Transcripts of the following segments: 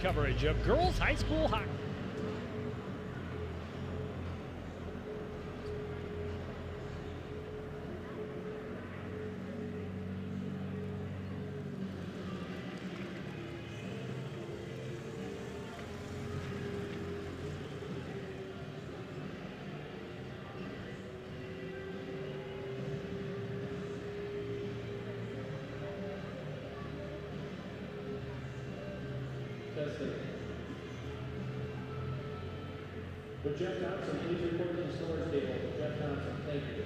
coverage of girls high school hockey. Would Jeff Thompson please report to the storage table? Jeff Thompson, thank you.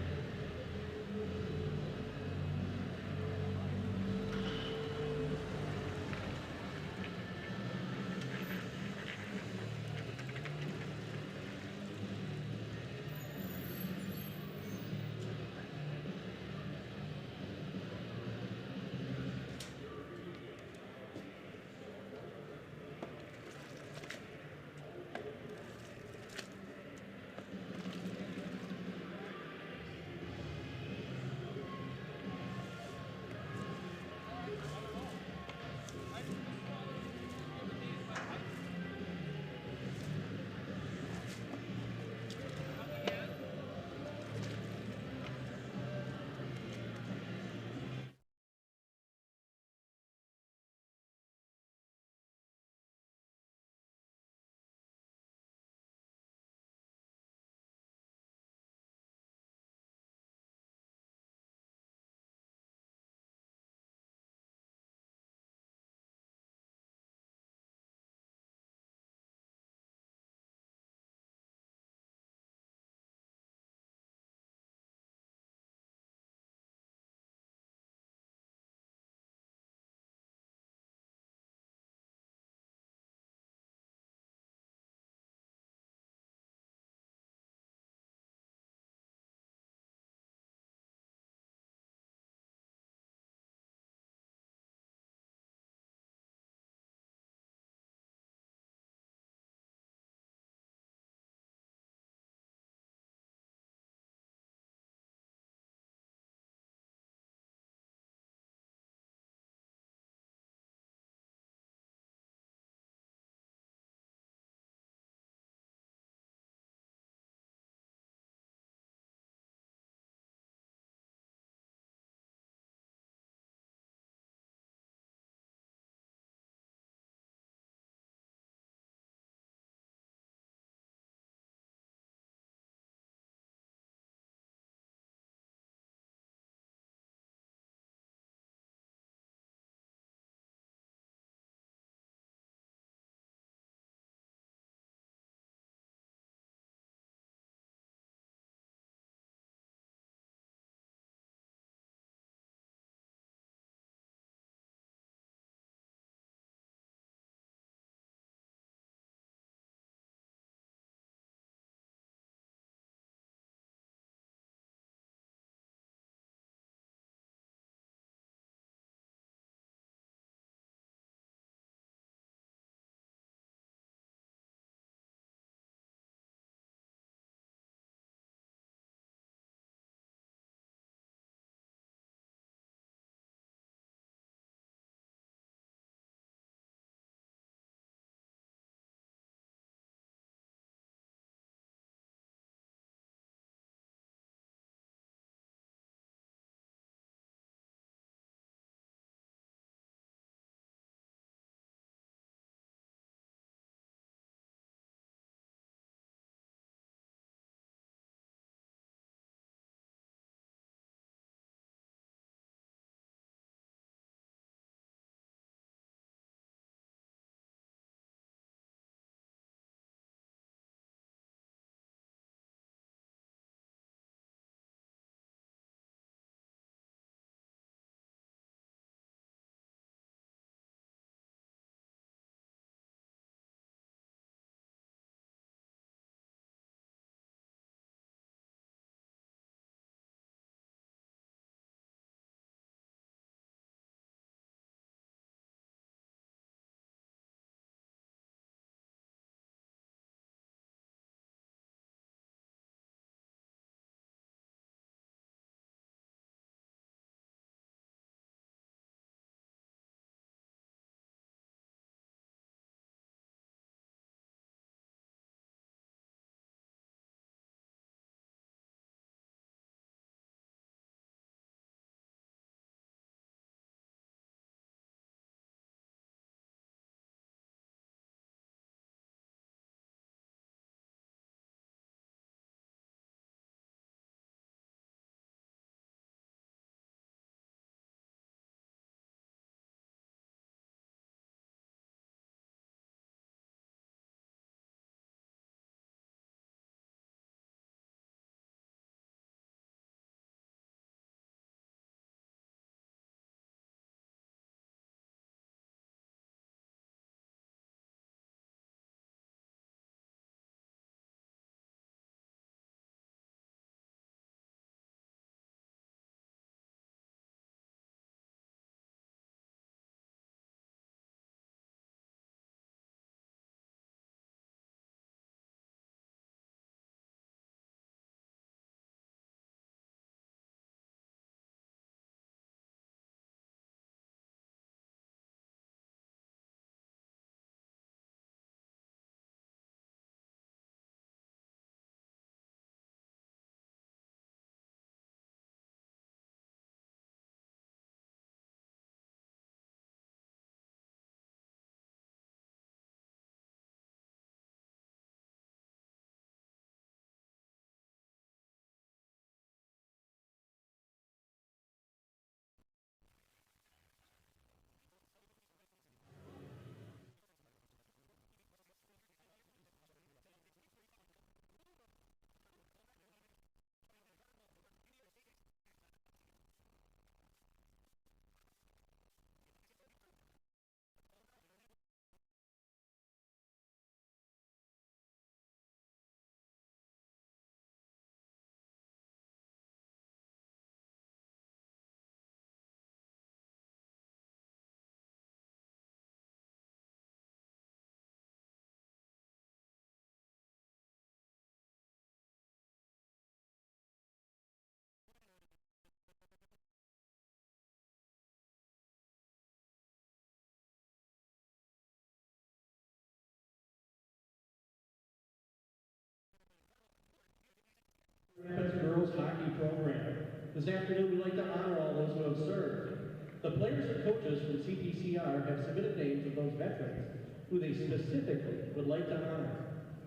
This afternoon, we'd like to honor all those who have served. The players and coaches from CPCR have submitted names of those veterans who they specifically would like to honor.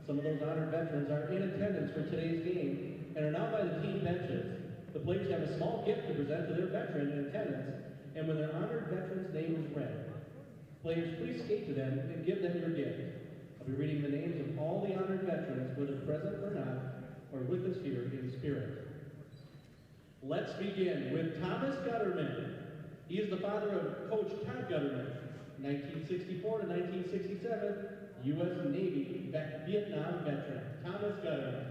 Some of those honored veterans are in attendance for today's game and are now by the team benches. The players have a small gift to present to their veteran in attendance, and when their honored veteran's name is read, players, please skate to them and give them your gift. I'll be reading the names of all the honored veterans, whether present or not, or with us here in spirit. Let's begin with Thomas Gutterman. He is the father of Coach Todd Gutterman, 1964 to 1967, U.S. Navy Vietnam veteran. Thomas Gutterman.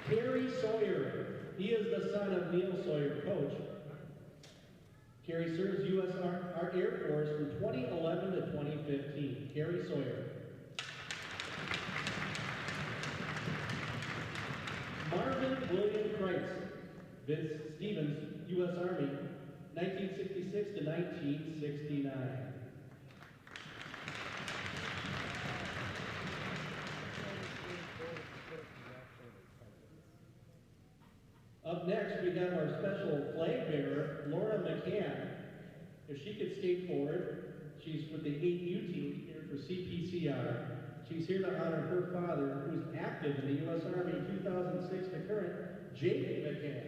Kerry Sawyer. He is the son of Neil Sawyer, coach. Kerry serves U.S. our Air Force from 2011 to 2015. Kerry Sawyer. Marvin William Kreitz. Vince Stevens, U.S. Army, 1966 to 1969. Up next, we have our special flag bearer, Laura McCann. If she could skate forward, she's with the 8U team here for CPCR. She's here to honor her father, who's active in the U.S. Army 2006 to current, Jake McCann.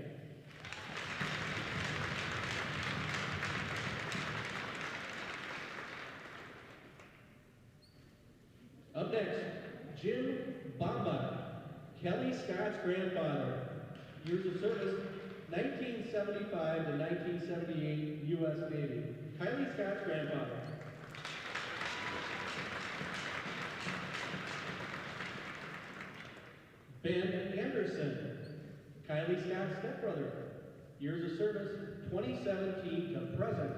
Up next, Jim Bamba, Kelly Scott's grandfather. Years of service, 1975 to 1978, U.S. Navy. Kylie Scott's grandfather. Ben Anderson, Kylie Scott's stepbrother. Years of service, 2017 to present,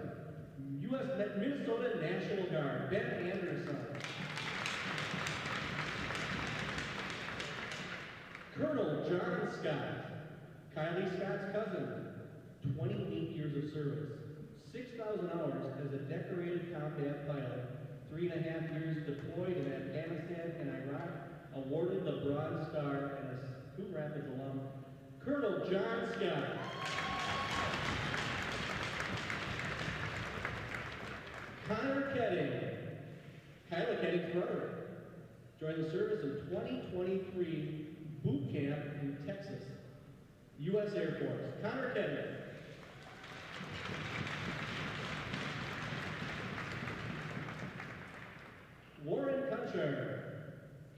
U.S. Minnesota National Guard. Ben Anderson. Colonel John Scott, Kylie Scott's cousin, 28 years of service, 6,000 hours as a decorated combat pilot, 3.5 years deployed in Afghanistan and Iraq, awarded the Bronze Star and a Coon Rapids alum, Colonel John Scott. Connor Ketting, Kyla Ketting's brother, joined the service in 2023 boot camp in Texas, U.S. Air Force. Connor Ketting. Warren Kunchar,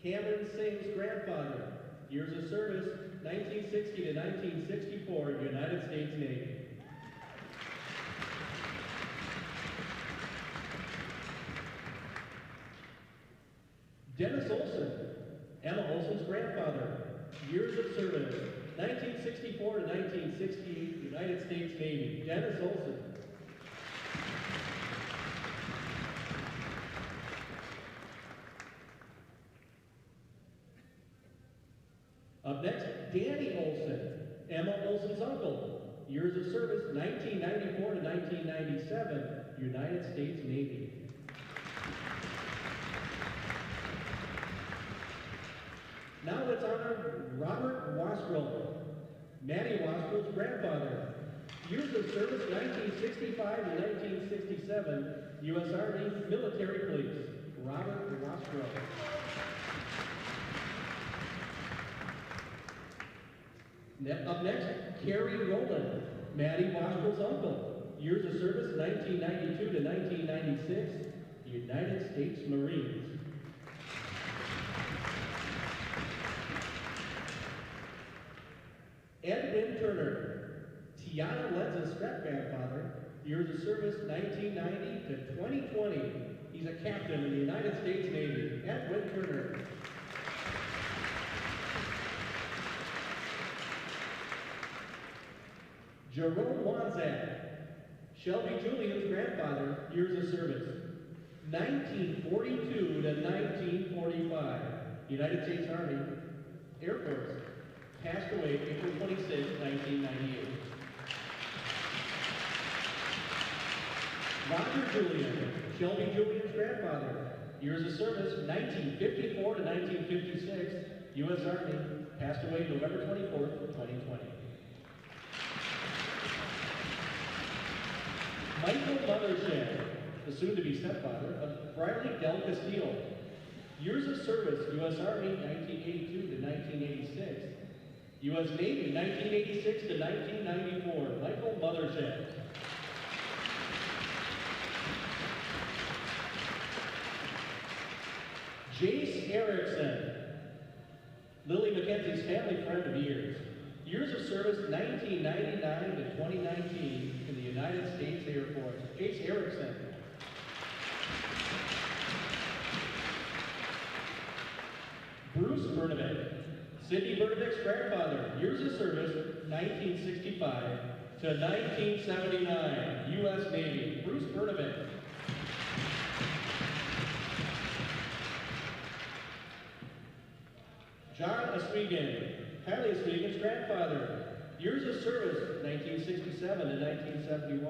Cameron Singh's grandfather. Years of service, 1960 to 1964, United States Navy. Dennis Olson, Emma Olson's grandfather. Years of service, 1964 to 1968, United States Navy. Dennis Olson. Up next, Danny Olson, Emma Olson's uncle. Years of service, 1994 to 1997, United States Navy. Now let's honor Robert Wasrell, Maddie Wasrell's grandfather. Years of service, 1965 to 1967, U.S. Army Military Police. Robert Wasrell. Up next, Kerry Rowland, Maddie Wasrell's uncle. Years of service, 1992 to 1996, United States Marines. Edwin Turner, Tiana Lentz's step-grandfather. Years of service, 1990 to 2020. He's a captain in the United States Navy. Edwin Turner. Jerome Wanzak, Shelby Julian's grandfather. Years of service, 1942 to 1945. United States Army, Air Force. Passed away April 26, 1998. Roger Julian, Shelby Julian's grandfather. Years of service, 1954 to 1956, U.S. Army, passed away November 24th, 2020. Michael Mothershed, the soon-to-be stepfather of Briley Del Castillo. Years of service, U.S. Army, 1982 to 1986. U.S. Navy, 1986 to 1994. Michael Mothershed. Jace Erickson, Lily McKenzie's family friend of years. Years of service, 1999 to 2019 in the United States Air Force. Jace Erickson. Bruce Bernabek, Sidney Bernabek's grandfather. Years of service, 1965 to 1979, U.S. Navy. Bruce Bernabek. John Oswego, Kylie Oswego's grandfather. Years of service, 1967 to 1971,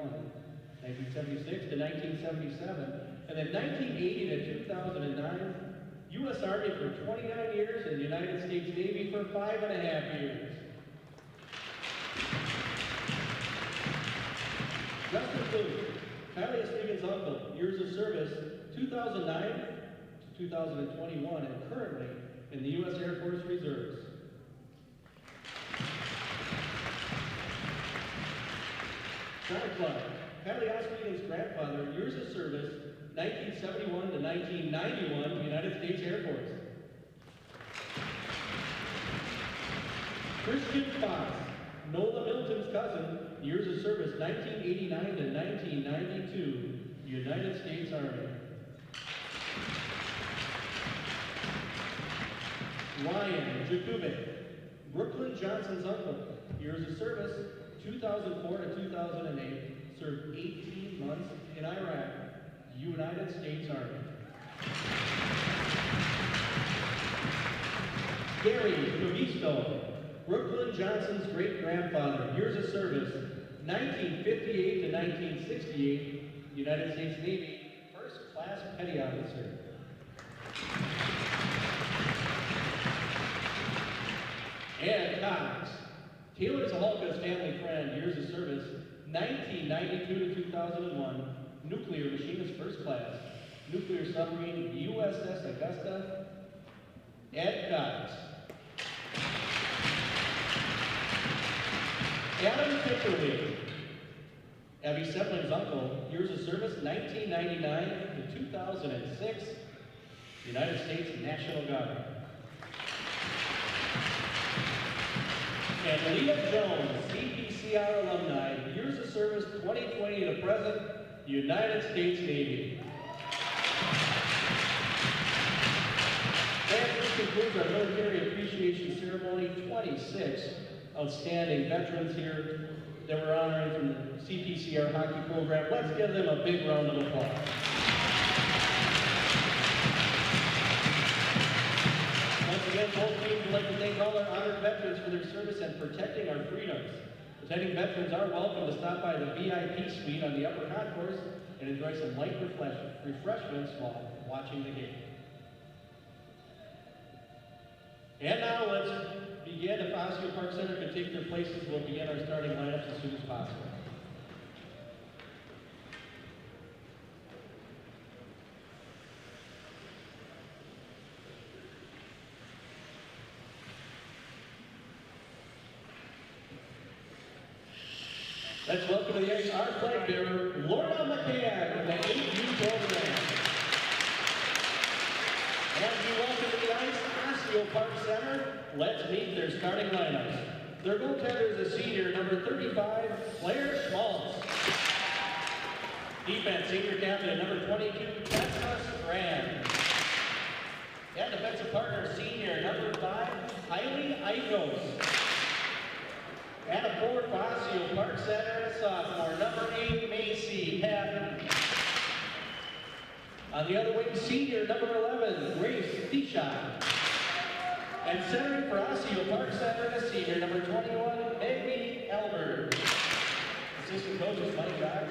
1976 to 1977, and then 1980 to 2009, U.S. Army for 29 years and the United States Navy for 5.5 years. Justin Coon, Kylie Oswego's uncle. Years of service, 2009 to 2021, and currently in the U.S. Air Force Reserves. Champlin, Kylie Oswego's grandfather, years of service, 1971 to 1991, United States Air Force. Christian Fox, Nola Milton's cousin, years of service, 1989 to 1992, United States Army. Ryan Jakubik, Brooklyn Johnson's uncle, years of service, 2004 to 2008, served 18 months in Iraq, United States Army. Gary Cavisto, Brooklyn Johnson's great-grandfather, years of service, 1958 to 1968, United States Navy, first-class petty officer. Ed Cox, Taylor Zahalka's family friend, years of service, 1992 to 2001, nuclear machinist first class, nuclear submarine USS Augusta, Ed Cox. Adam Pickerly, Abby Sepling's uncle, years of service, 1999 to 2006, United States National Guard. And Leah Jones, CPCR alumni, years of service 2020 to present, United States Navy. And this concludes our military appreciation ceremony. 26 outstanding veterans here that we're honoring from the CPCR hockey program. Let's give them a big round of applause. Once again, both teams would like to thank all our honored veterans for their service and protecting our freedoms. Attending veterans are welcome to stop by the VIP suite on the upper concourse and enjoy some light refreshments while watching the game. And now let's begin. If Osseo Park Center can take their places, we'll begin our starting lineups as soon as possible. Let's welcome to the ice our flag bearer, Lorna McCann from the 8U program. And we welcome to the ice Osseo Park Center. Let's meet their starting lineups. Their goaltender is a senior, number 35, Claire Schmaltz. Defense, senior captain, number 22, Tessa Strand. And defensive partner, senior, number 5, Kylie Eikos. And a forward for Osseo Park Center, a sophomore, number 8, Macy Patton. On the other wing, senior, number 11, Grace Theshot. And centering for Osseo Park Center, a senior, number 21, Meggie Albert. Assistant coaches Mike Dock,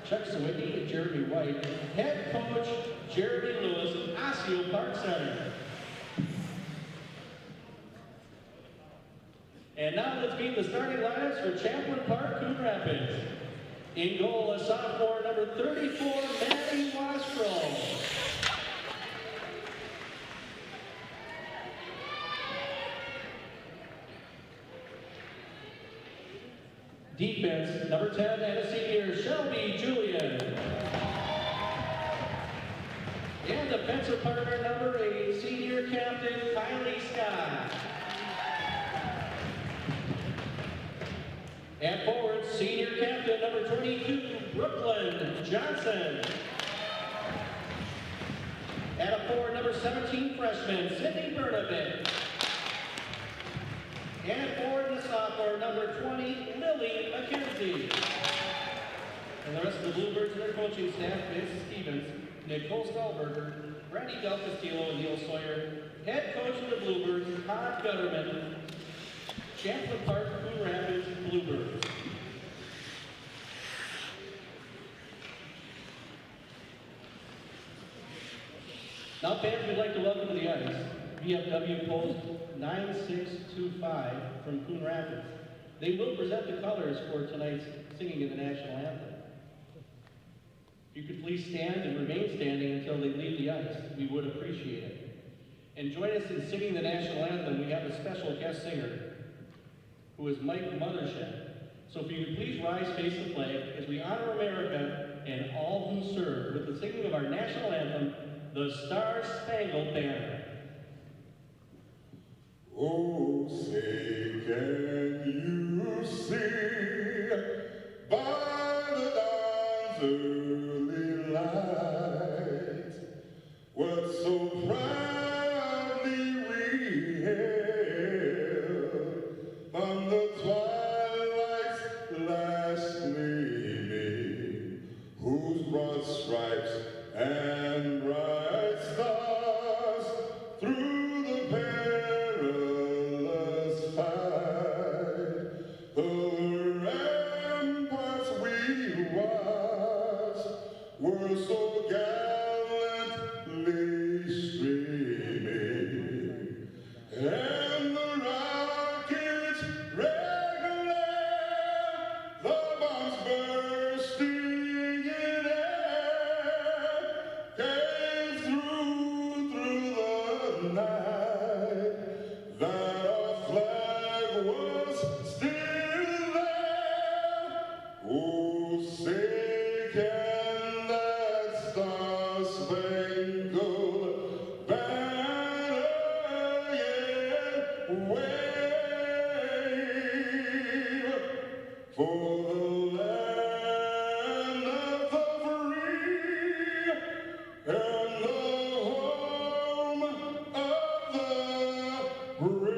Chuck Sawicki, and Jeremy White. Head coach Jeremy Lewis of Osseo Park Center. And now let's meet the starting lineups for Champlin Park, Coon Rapids. In goal, a sophomore, number 34, Maddie Wastrel. Defense, number 10, and a senior, Shelby Julian. And defensive partner, number 8, senior captain, Kylie Scott. And forward, senior captain, number 22, Brooklyn Johnson. And a forward, number 17, freshman, Sydney Bernabet. And forward, the sophomore, number 20, Lily McKenzie. And the rest of the Bluebirds and their coaching staff, Vince Stevens, Nicole Stahlberger, Brandy Del Castillo, and Neil Sawyer. Head coach of the Bluebirds, Todd Gutterman. Champlin Park, Coon Rapids, Bluebirds. Now fans, we'd like to welcome to the ice VFW Post 9625 from Coon Rapids. They will present the colors for tonight's singing of the national anthem. If you could please stand and remain standing until they leave the ice, we would appreciate it. And join us in singing the national anthem. We have a special guest singer, who is Mike Mothershed. So if you could please rise, face the flag, as we honor America and all who serve with the singing of our national anthem, the Star-Spangled Banner. Oh, say, can you see by the dawn's early light what so proudly we hailed from the twilight's last gleaming, whose broad stripes and bright stars through the perilous fight, the ramparts we watched were so gallantly streaming, and the rockets regular, the bombs bursting in air, came through the night, that our flag was still there. Oh, say can that star-spangled banner yet wave for the land of the free and the home of the brave, the brave.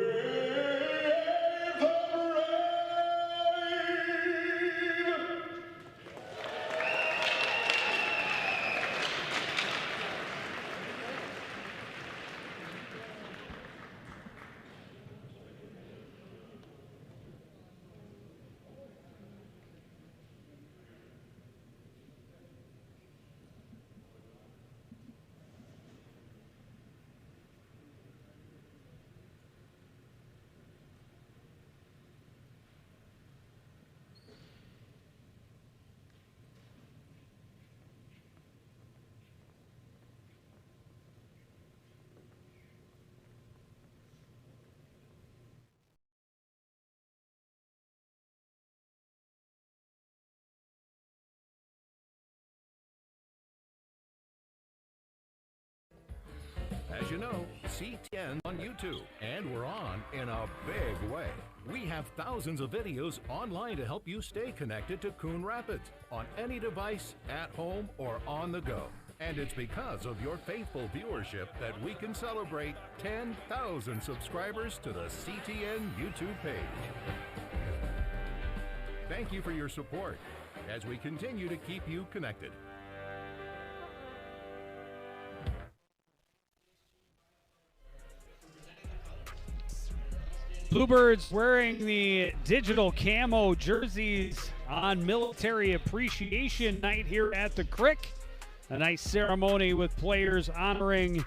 As you know, CTN on YouTube, and we're on in a big way. We have thousands of videos online to help you stay connected to Coon Rapids on any device, at home, or on the go. And it's because of your faithful viewership that we can celebrate 10,000 subscribers to the CTN YouTube page. Thank you for your support as we continue to keep you connected. Bluebirds wearing the digital camo jerseys on Military Appreciation Night here at the Crick. A nice ceremony with players honoring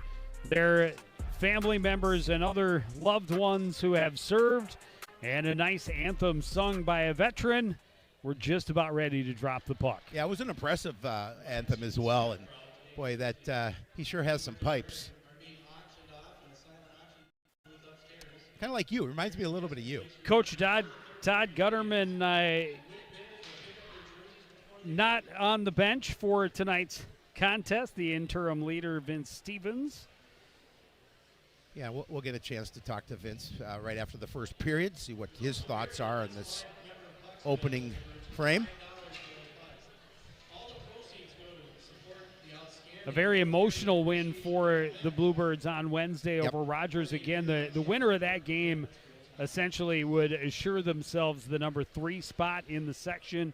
their family members and other loved ones who have served. And a nice anthem sung by a veteran. We're just about ready to drop the puck. Yeah, it was an impressive anthem as well. And, boy, that he sure has some pipes. Kind of like you. Reminds me a little bit of you. Coach Todd Gutterman not on the bench for tonight's contest. The interim leader, Vince Stevens. Yeah, we'll get a chance to talk to Vince right after the first period, see what his thoughts are on this opening frame. A very emotional win for the Bluebirds on Wednesday over Rogers. Again, the winner of that game essentially would assure themselves the number 3 spot in the section.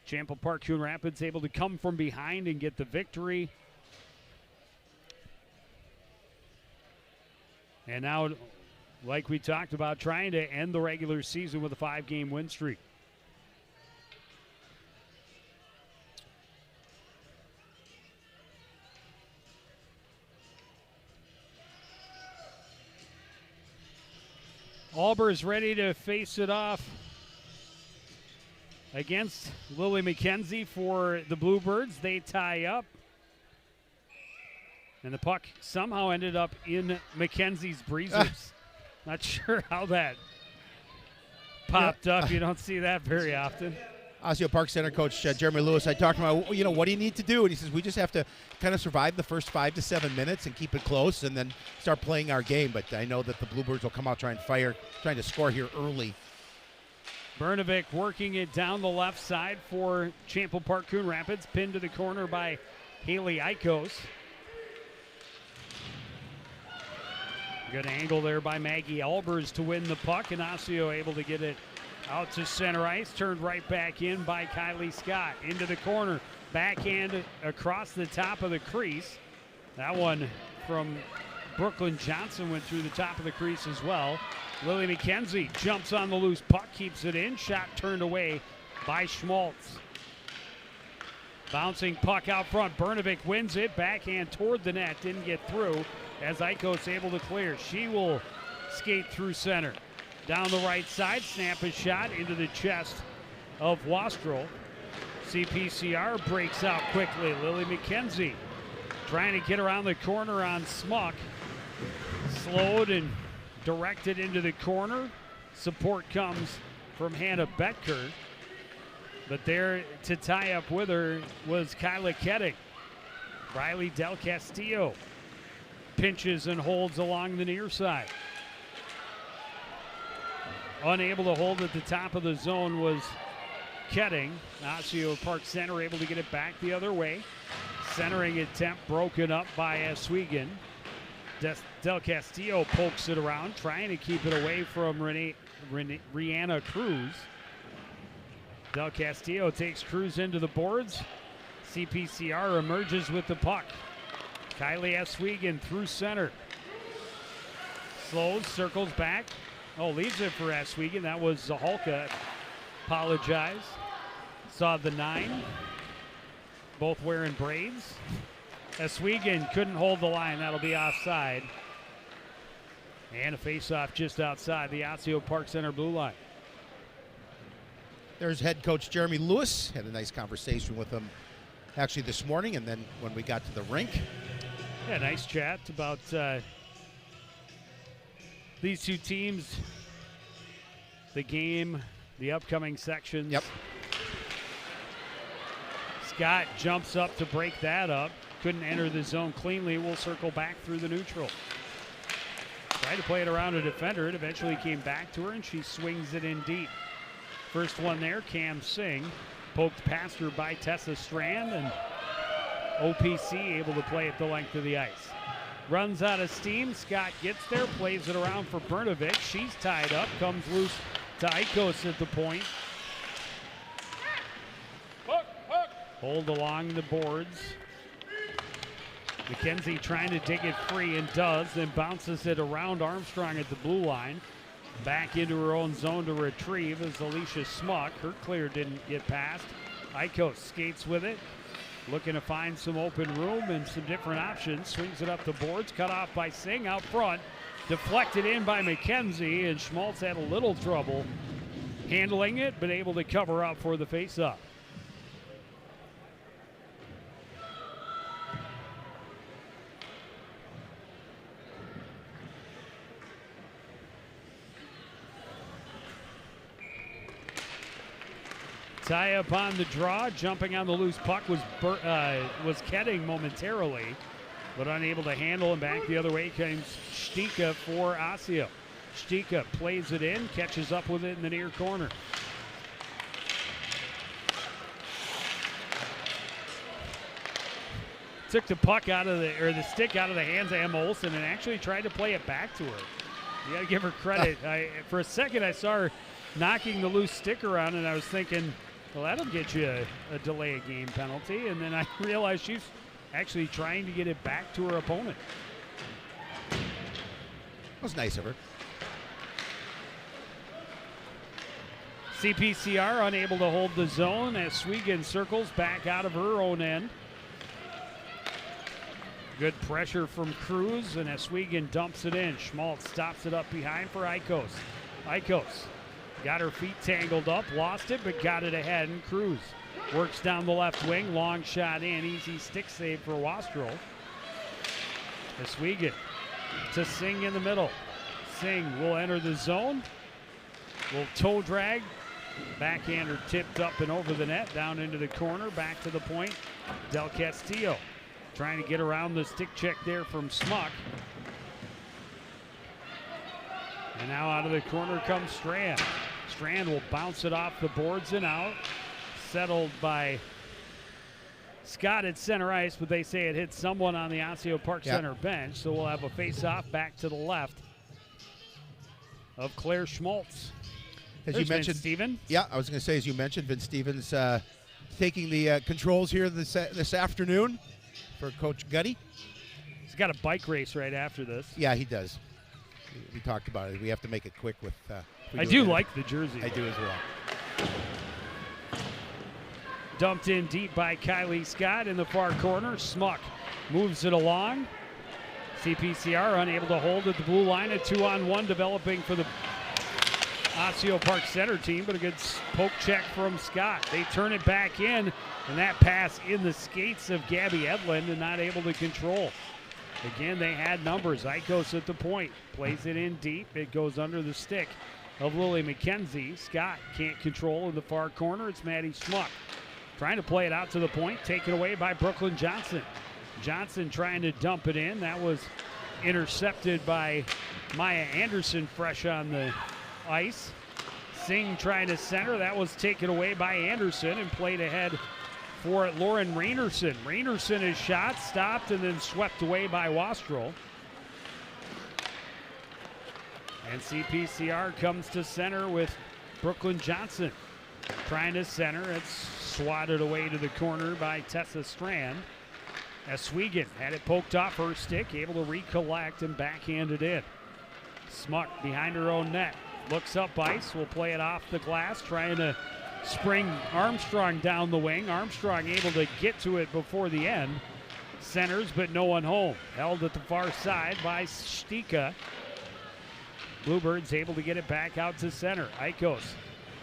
Champlin Park Coon Rapids able to come from behind and get the victory. And now, like we talked about, trying to end the regular season with a 5-game win streak. Albers ready to face it off against Lily McKenzie for the Bluebirds. They tie up. And the puck somehow ended up in McKenzie's breezers. Not sure how that popped up. You don't see that very often. Osseo Park Center coach Jeremy Lewis, I talked to him about, what do you need to do? And he says, we just have to kind of survive the first 5 to 7 minutes and keep it close and then start playing our game. But I know that the Bluebirds will come out trying to score here early. Bernovic working it down the left side for Champlin Park Coon Rapids, pinned to the corner by Haley Eikos. Good angle there by Maggie Albers to win the puck, and Osseo able to get it out to center ice, turned right back in by Kylie Scott. Into the corner, backhand across the top of the crease. That one from Brooklyn Johnson went through the top of the crease as well. Lily McKenzie jumps on the loose puck, keeps it in. Shot turned away by Schmaltz. Bouncing puck out front. Bernovic wins it. Backhand toward the net. Didn't get through as Eikos able to clear. She will skate through center. Down the right side. Snap a shot into the chest of Wastrel. CPCR breaks out quickly. Lily McKenzie trying to get around the corner on Smuck. Slowed and directed into the corner. Support comes from Hannah Betker. But there to tie up with her was Kyla Ketting. Riley Del Castillo pinches and holds along the near side. Unable to hold at the top of the zone was Ketting. Osseo Park Center able to get it back the other way. Centering attempt broken up by Oswego. Del Castillo pokes it around, trying to keep it away from Rihanna Cruz. Del Castillo takes Cruz into the boards. CPCR emerges with the puck. Kylie Oswego through center. Slows, circles back. Leaves it for Oswego. That was Zahalka. Apologize. Saw the 9. Both wearing braids. Oswego couldn't hold the line. That'll be offside. And a face-off just outside the Osseo Park Center blue line. There's head coach Jeremy Lewis. Had a nice conversation with him actually this morning, and then when we got to the rink. Yeah, nice chat about these two teams, the game, the upcoming sections. Yep. Scott jumps up to break that up. Couldn't enter the zone cleanly. Will circle back through the neutral. Tried to play it around a defender. It eventually came back to her, and she swings it in deep. First one there, Cam Singh. Poked past her by Tessa Strand, and OPC able to play it the length of the ice. Runs out of steam. Scott gets there, plays it around for Bernovic. She's tied up, comes loose to Eikos at the point. Hold along the boards. McKenzie trying to dig it free and does, then bounces it around Armstrong at the blue line. Back into her own zone to retrieve is Alicia Smuck. Her clear didn't get past. Eikos skates with it, looking to find some open room and some different options. Swings it up the boards, cut off by Singh out front. Deflected in by McKenzie, and Schmaltz had a little trouble handling it, but able to cover up for the face-up. Tie up on the draw, jumping on the loose puck was Ketting momentarily, but unable to handle, and back the other way comes Stika for Osseo. Stika plays it in, catches up with it in the near corner. Took the puck out of the stick out of the hands of Emma Olsen and actually tried to play it back to her. You got to give her credit. For a second, I saw her knocking the loose stick around, and I was thinking, well, that'll get you a delay of game penalty. And then I realized she's actually trying to get it back to her opponent. That was nice of her. CPCR unable to hold the zone as Swegan circles back out of her own end. Good pressure from Cruz, and Swegan dumps it in. Schmaltz stops it up behind for Eikos. Eikos got her feet tangled up, lost it, but got it ahead, and Cruz works down the left wing. Long shot in, easy stick save for Wastrel. Swegan to Singh in the middle. Singh will enter the zone. Will toe drag. Backhander tipped up and over the net, down into the corner, back to the point. Del Castillo trying to get around the stick check there from Smuck. And now out of the corner comes Strand. Strand will bounce it off the boards and out. Settled by Scott at center ice, but they say it hit someone on the Osseo Park Center bench. So we'll have a face-off back to the left of Claire Schmaltz. As There's you mentioned, Vince Stevens. Yeah, I was going to say, as you mentioned, Vince Stevens taking the controls here this afternoon for Coach Gutty. He's got a bike race right after this. Yeah, he does. We talked about it. We have to make it quick with. I do like the jersey. I do as well. Dumped in deep by Kylie Scott in the far corner. Smuck moves it along. CPCR unable to hold at the blue line. A 2-on-1 developing for the Osseo Park Center team, but a good poke check from Scott. They turn it back in, and that pass in the skates of Gabby Edlund and not able to control. Again, they had numbers. Eikos at the point. Plays it in deep. It goes under the stick of Lily McKenzie. Scott can't control in the far corner. It's Maddie Smuck. Trying to play it out to the point. Taken away by Brooklyn Johnson. Johnson trying to dump it in. That was intercepted by Maya Anderson fresh on the ice. Singh trying to center. That was taken away by Anderson and played ahead for Lauren Rainerson. Rainerson is shot, stopped, and then swept away by Wastrel. And CPCR comes to center with Brooklyn Johnson. Trying to center. It's swatted away to the corner by Tessa Strand. Swegan had it poked off her stick, able to recollect and backhand it in. Smuck behind her own net. Looks up ice, will play it off the glass, trying to spring Armstrong down the wing. Armstrong able to get to it before the end. Centers, but no one home. Held at the far side by Stika. Bluebirds able to get it back out to center. Eikos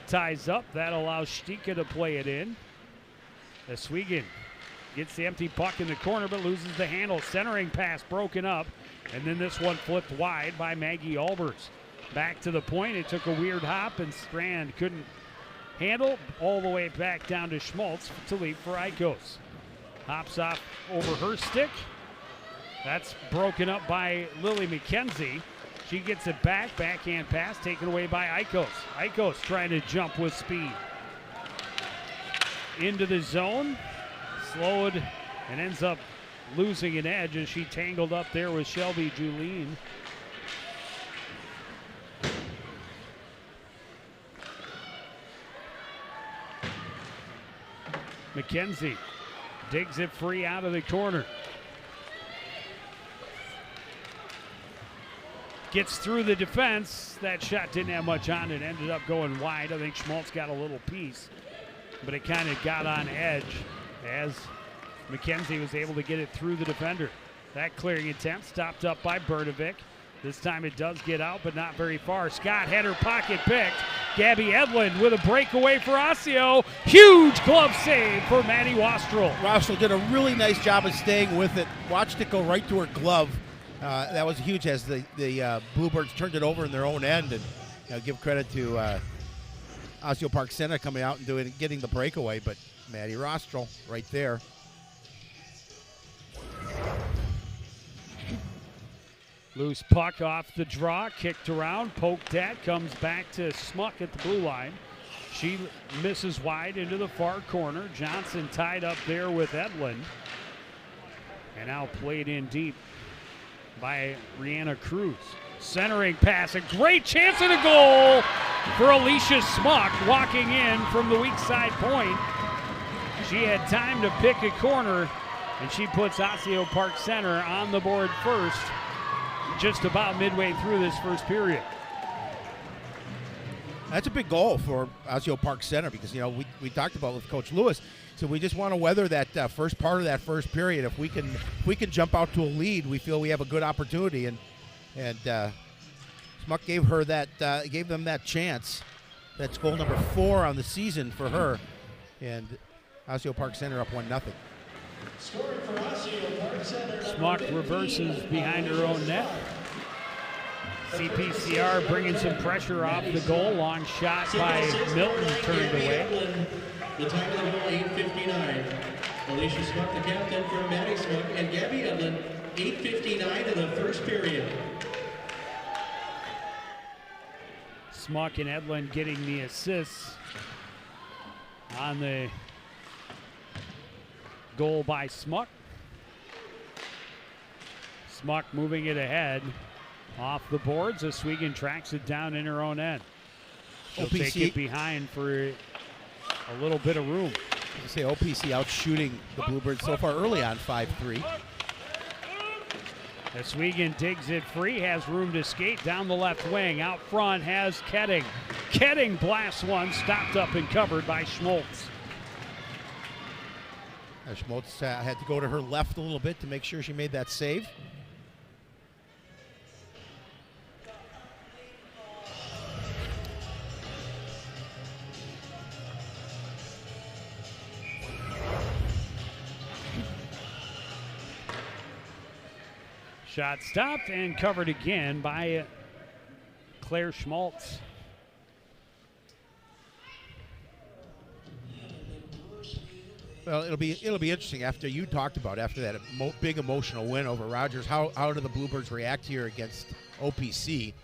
ties up. That allows Stika to play it in. Swegan gets the empty puck in the corner, but loses the handle. Centering pass broken up. And then this one flipped wide by Maggie Albers. Back to the point. It took a weird hop, and Strand couldn't handle. All the way back down to Schmaltz to lead for Eikos. Hops off over her stick. That's broken up by Lily McKenzie. She gets it back. Backhand pass taken away by Eikos. Eikos trying to jump with speed. Into the zone. Slowed and ends up losing an edge as she tangled up there with Shelby Julene. McKenzie digs it free out of the corner. Gets through the defense. That shot didn't have much on it. Ended up going wide. I think Schmaltz got a little piece, but it kind of got on edge as McKenzie was able to get it through the defender. That clearing attempt stopped up by Bernovic. This time it does get out, but not very far. Scott had her pocket picked. Gabby Edlund with a breakaway for Osseo. Huge glove save for Maddie Wastrel. Wastrel did a really nice job of staying with it. Watched it go right to her glove. That was huge as the Bluebirds turned it over in their own end. And give credit to Osseo Park Center coming out and getting the breakaway, but Maddie Wastrel right there. Loose puck off the draw, kicked around, poked at, comes back to Smuck at the blue line. She misses wide into the far corner. Johnson tied up there with Edlund. And now played in deep by Rihanna Cruz. Centering pass, a great chance at a goal for Alicia Smuck, walking in from the weak side point. She had time to pick a corner, and she puts Osseo Park Center on the board first, just about midway through this first period. That's a big goal for Osseo Park Center because, we talked about with Coach Lewis. So we just want to weather that first part of that first period. If we can jump out to a lead, we feel we have a good opportunity. And Smuck gave them that chance. That's goal number 4 on the season for her. And Osseo Park Center up 1-0. Scoring for Osseo Park Center. Smuck reverses behind her own net. CPCR bringing some pressure off the goal. Long shot by Milton turned away. The time of the goal, 8:59. Alicia Smuck, the captain for Maddie Smuck, and Gabby Edlund, 8:59 in the first period. Smuck and Edlund getting the assists on the goal by Smuck. Smuck moving it ahead. Off the boards, Oswego tracks it down in her own end. She'll take it behind for a little bit of room. I say OPC out shooting the Bluebirds so far early on 5-3. Oswego digs it free, has room to skate down the left wing. Out front has Ketting. Ketting blasts one, stopped up and covered by Schmaltz. Schmaltz had to go to her left a little bit to make sure she made that save. Shot stopped and covered again by Claire Schmaltz. Well, it'll be interesting after that big emotional win over Rogers. How do the Bluebirds react here against OPC?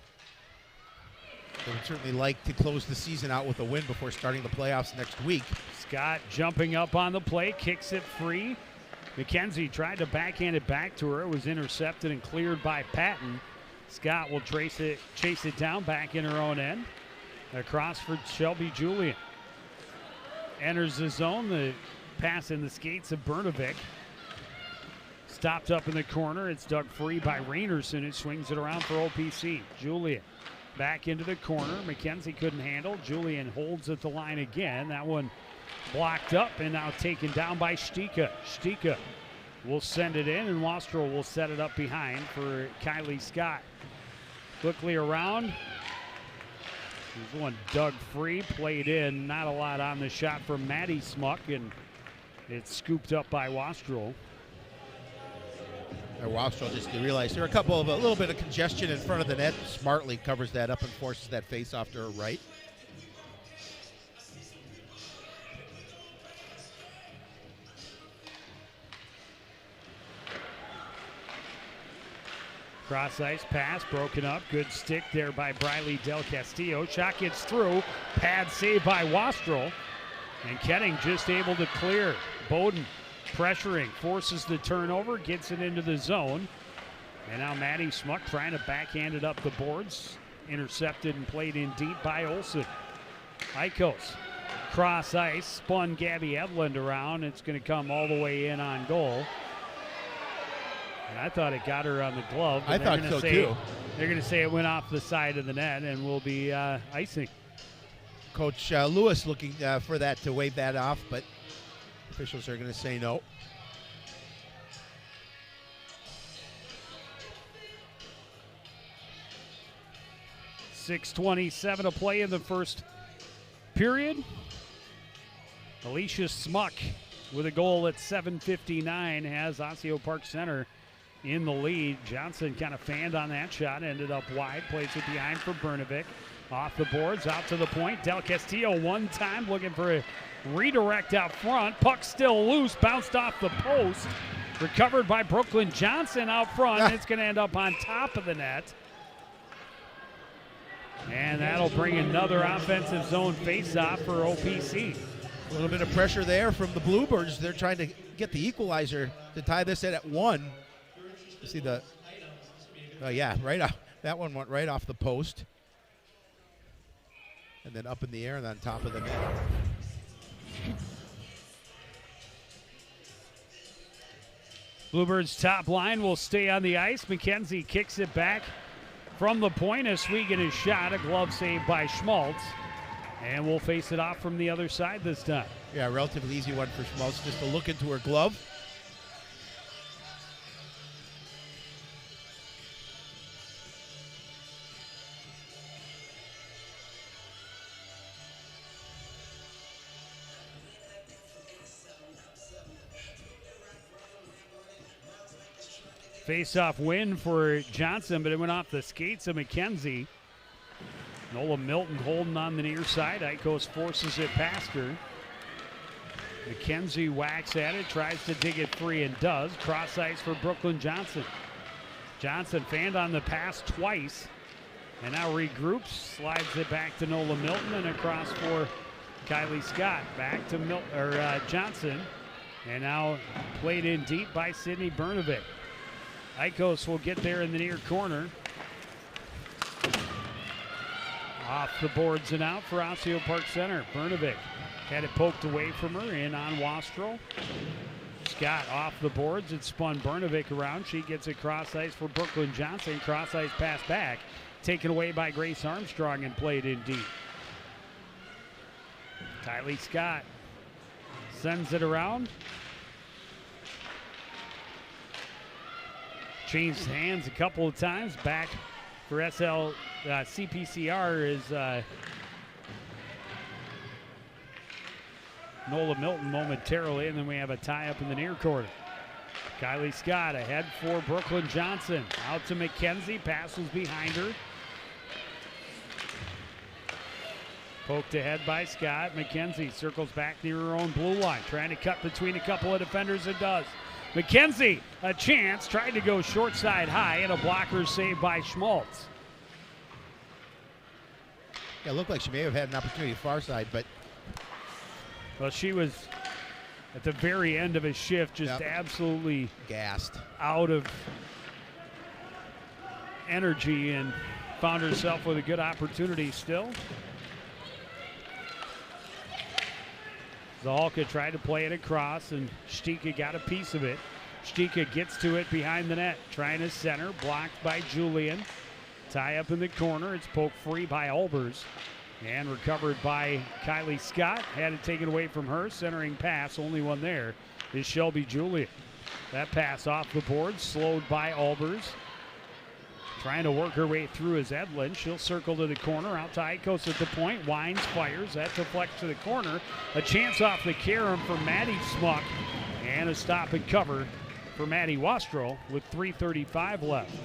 They would certainly like to close the season out with a win before starting the playoffs next week. Scott jumping up on the play, kicks it free. McKenzie tried to backhand it back to her. It was intercepted and cleared by Patton. Scott will chase it down back in her own end. Across for Shelby Julian. Enters the zone. The pass in the skates of Bernovic. Stopped up in the corner. It's dug free by Rainerson, who swings it around for OPC. Julian back into the corner. McKenzie couldn't handle. Julian holds at the line again. That one blocked up and now taken down by Stika. Stika will send it in, and Wastrel will set it up behind for Kylie Scott. Quickly around. There's one dug free, played in. Not a lot on the shot from Maddie Smuck, and it's scooped up by Wastrel. Wastrel just realized there are a little bit of congestion in front of the net. Smartly covers that up and forces that face off to her right. Cross ice pass broken up. Good stick there by Briley Del Castillo. Shot gets through. Pad save by Wastrel. And Ketting just able to clear. Bowden pressuring, forces the turnover, gets it into the zone. And now Maddie Smuck trying to backhand it up the boards. Intercepted and played in deep by Olsen. Ikos, cross ice, spun Gabby Edlund around. It's going to come all the way in on goal. And I thought it got her on the glove. I thought so too. They're going to say it went off the side of the net and will be icing. Coach Lewis looking for that to wave that off, but officials are going to say no. 6:27 to play in the first period. Alicia Smuck with a goal at 7:59 has Osseo Park Center in the lead. Johnson kind of fanned on that shot, ended up wide, plays it behind for Brnovic. Off the boards, out to the point. Del Castillo one time looking for a redirect out front. Puck still loose, bounced off the post. Recovered by Brooklyn Johnson out front. It's going to end up on top of the net. And that'll bring another offensive zone face-off for OPC. A little bit of pressure there from the Bluebirds. They're trying to get the equalizer to tie this in at 1. You see the, right off. That one went right off the post. And then up in the air and on top of the net. Bluebirds top line will stay on the ice. McKenzie kicks it back from the point. Oswego is shot. A glove save by Schmaltz. And we'll face it off from the other side this time. Yeah, relatively easy one for Schmaltz, just to look into her glove. Face-off win for Johnson, but it went off the skates of McKenzie. Nola Milton holding on the near side. Icos forces it past her. McKenzie whacks at it, tries to dig it free and does. Cross ice for Brooklyn Johnson. Johnson fanned on the pass twice and now regroups, slides it back to Nola Milton and across for Kylie Scott. Back to Johnson, and now played in deep by Sydney Brnovic. Icos will get there in the near corner. Off the boards and out for Osseo Park Center. Brnovic had it poked away from her, in on Wastrel. Scott off the boards. It spun Brnovic around. She gets it cross ice for Brooklyn Johnson. Cross ice pass back. Taken away by Grace Armstrong and played in deep. Kylie Scott sends it around. Changed hands a couple of times. Back for CPCR is Nola Milton momentarily, and then we have a tie up in the near corner. Kylie Scott ahead for Brooklyn Johnson. Out to McKenzie, passes behind her. Poked ahead by Scott. McKenzie circles back near her own blue line, trying to cut between a couple of defenders and does. McKenzie, a chance, tried to go short side high, and a blocker saved by Schmaltz. Yeah, it looked like she may have had an opportunity far side, but. Well, she was at the very end of a shift, just absolutely gassed, out of energy, and found herself with a good opportunity still. Zahalka tried to play it across, and Stika got a piece of it. Stika gets to it behind the net, trying to center, blocked by Julian. Tie up in the corner. It's poked free by Albers and recovered by Kylie Scott. Had it taken away from her. Centering pass, only one there, is Shelby Julian. That pass off the board, slowed by Albers. Trying to work her way through is Edlin. She'll circle to the corner, out to Icos at the point. Wines fires, that deflects to the corner. A chance off the carom for Maddie Smuck, and a stop and cover for Maddie Wastrel with 3:35 left.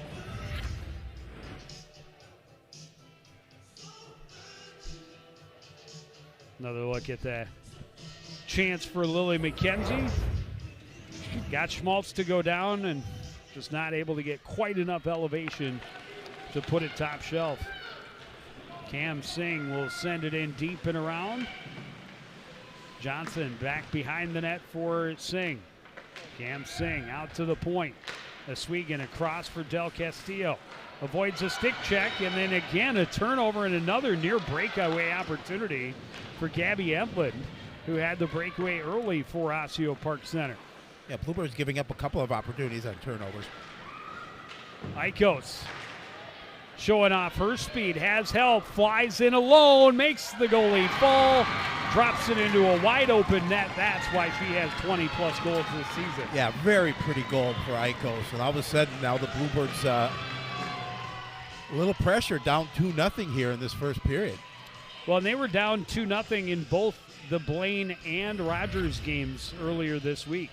Another look at that chance for Lily McKenzie. Got Schmaltz to go down and just not able to get quite enough elevation to put it top shelf. Cam Singh will send it in deep and around. Johnson back behind the net for Singh. Cam Singh out to the point. Oswego across for Del Castillo. Avoids a stick check, and then again a turnover and another near breakaway opportunity for Gabby Edlin, who had the breakaway early for Osseo Park Center. Yeah, Bluebirds giving up a couple of opportunities on turnovers. Icos showing off her speed, has help, flies in alone, makes the goalie fall, drops it into a wide open net. That's why she has 20-plus goals this season. Yeah, very pretty goal for Icos. And all of a sudden now the Bluebirds A little pressure, down 2-0 here in this first period. Well, and they were down 2-0 in both the Blaine and Rogers games earlier this week.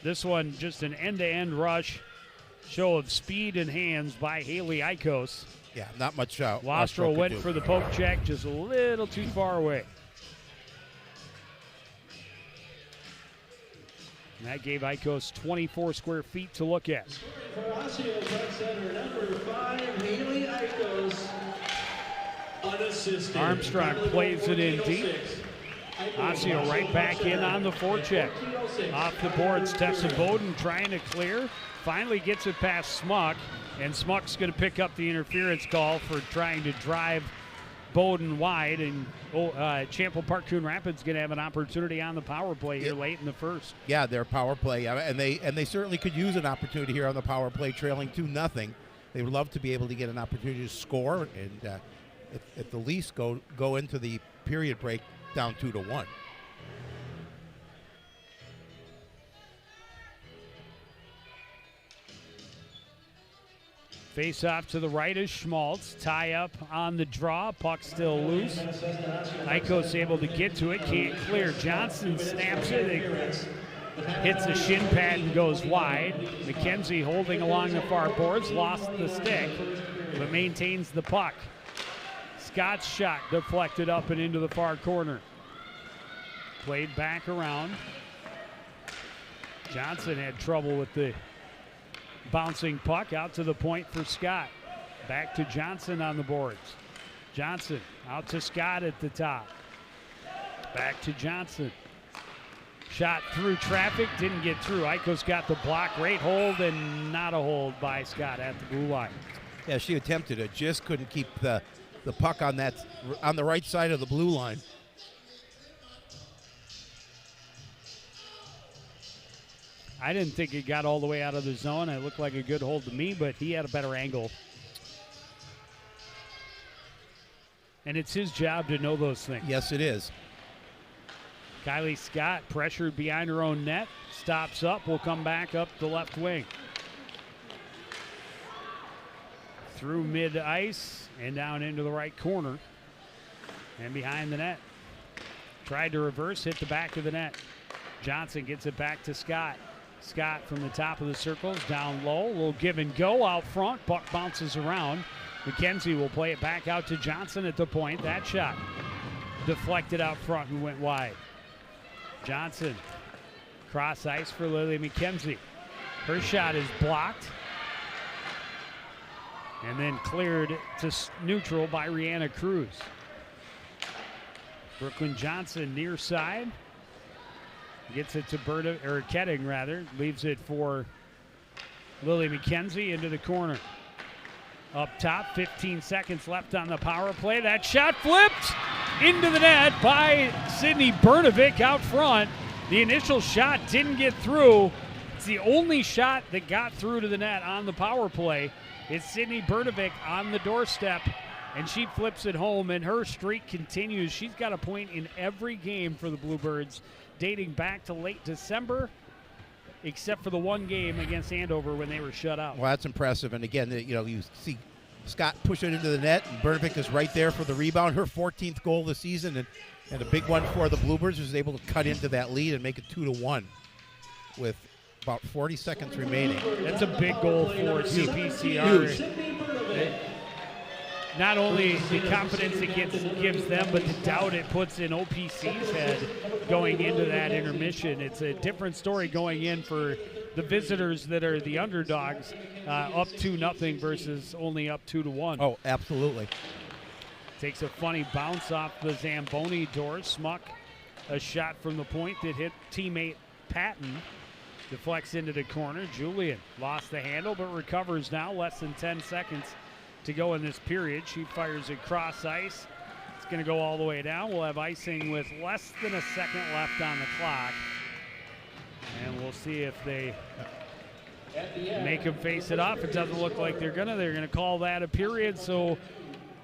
This one, just an end-to-end rush, show of speed and hands by Haley Eikos. Yeah, not much. Lostro went for the poke check, just a little too far away. And that gave Eikos 24 square feet to look at. For Osseo, right center, number 5, Haley Eikos, unassisted. Armstrong plays it in deep. Osseo right back in on the forecheck. Off the boards, Tessa Bowden trying to clear. Finally gets it past Smuck, and Smuck's going to pick up the interference call for trying to drive Bowden wide, and Champlin Park Coon Rapids going to have an opportunity on the power play here late in the first. Yeah, their power play, and they certainly could use an opportunity here on the power play, trailing 2-0. They would love to be able to get an opportunity to score, and at the least go into the period break down 2-1. Face off to the right is Schmaltz. Tie up on the draw. Puck still loose. Eikos able to get to it. Can't clear. Johnson snaps it. It hits the shin pad and goes wide. McKenzie holding along the far boards. Lost the stick, but maintains the puck. Scott's shot deflected up and into the far corner. Played back around. Johnson had trouble with the bouncing puck out to the point for Scott. Back to Johnson on the boards. Johnson out to Scott at the top. Back to Johnson. Shot through traffic, didn't get through. Eikos got the block, great hold, and not a hold by Scott at the blue line. Yeah, she attempted it, just couldn't keep the puck on the right side of the blue line. I didn't think it got all the way out of the zone. It looked like a good hold to me, but he had a better angle. And it's his job to know those things. Yes, it is. Kylie Scott pressured behind her own net. Stops up, will come back up the left wing. Through mid-ice and down into the right corner. And behind the net. Tried to reverse, hit the back of the net. Johnson gets it back to Scott. Scott from the top of the circles, down low. A little give and go out front. Puck bounces around. McKenzie will play it back out to Johnson at the point. That shot deflected out front and went wide. Johnson, cross ice for Lily McKenzie. Her shot is blocked. And then cleared to neutral by Rihanna Cruz. Brooklyn Johnson near side. Gets it to Ketting rather. Leaves it for Lily McKenzie into the corner. Up top, 15 seconds left on the power play. That shot flipped into the net by Sydney Bernovic out front. The initial shot didn't get through. It's the only shot that got through to the net on the power play. It's Sydney Bernovic on the doorstep, and she flips it home, and her streak continues. She's got a point in every game for the Bluebirds, dating back to late December, except for the one game against Andover when they were shut out. Well, that's impressive. And again, you see Scott push it into the net, and Bernovic is right there for the rebound. Her 14th goal this season, and a big one for the Bluebirds, was able to cut into that lead and make it 2-1 with about 40 seconds remaining. That's a big goal for CPCR. Not only the confidence it gives them, but the doubt it puts in OPC's head going into that intermission. It's a different story going in for the visitors that are the underdogs, up 2-0 versus only up 2-1. Oh, absolutely. Takes a funny bounce off the Zamboni door. Smuck, a shot from the point that hit teammate Patton. Deflects into the corner. Julian lost the handle, but recovers now. Less than 10 seconds to go in this period. She fires it cross ice. It's going to go all the way down. We'll have icing with less than a second left on the clock. And we'll see if they make them face it off. It doesn't look like they're going to. They're going to call that a period. So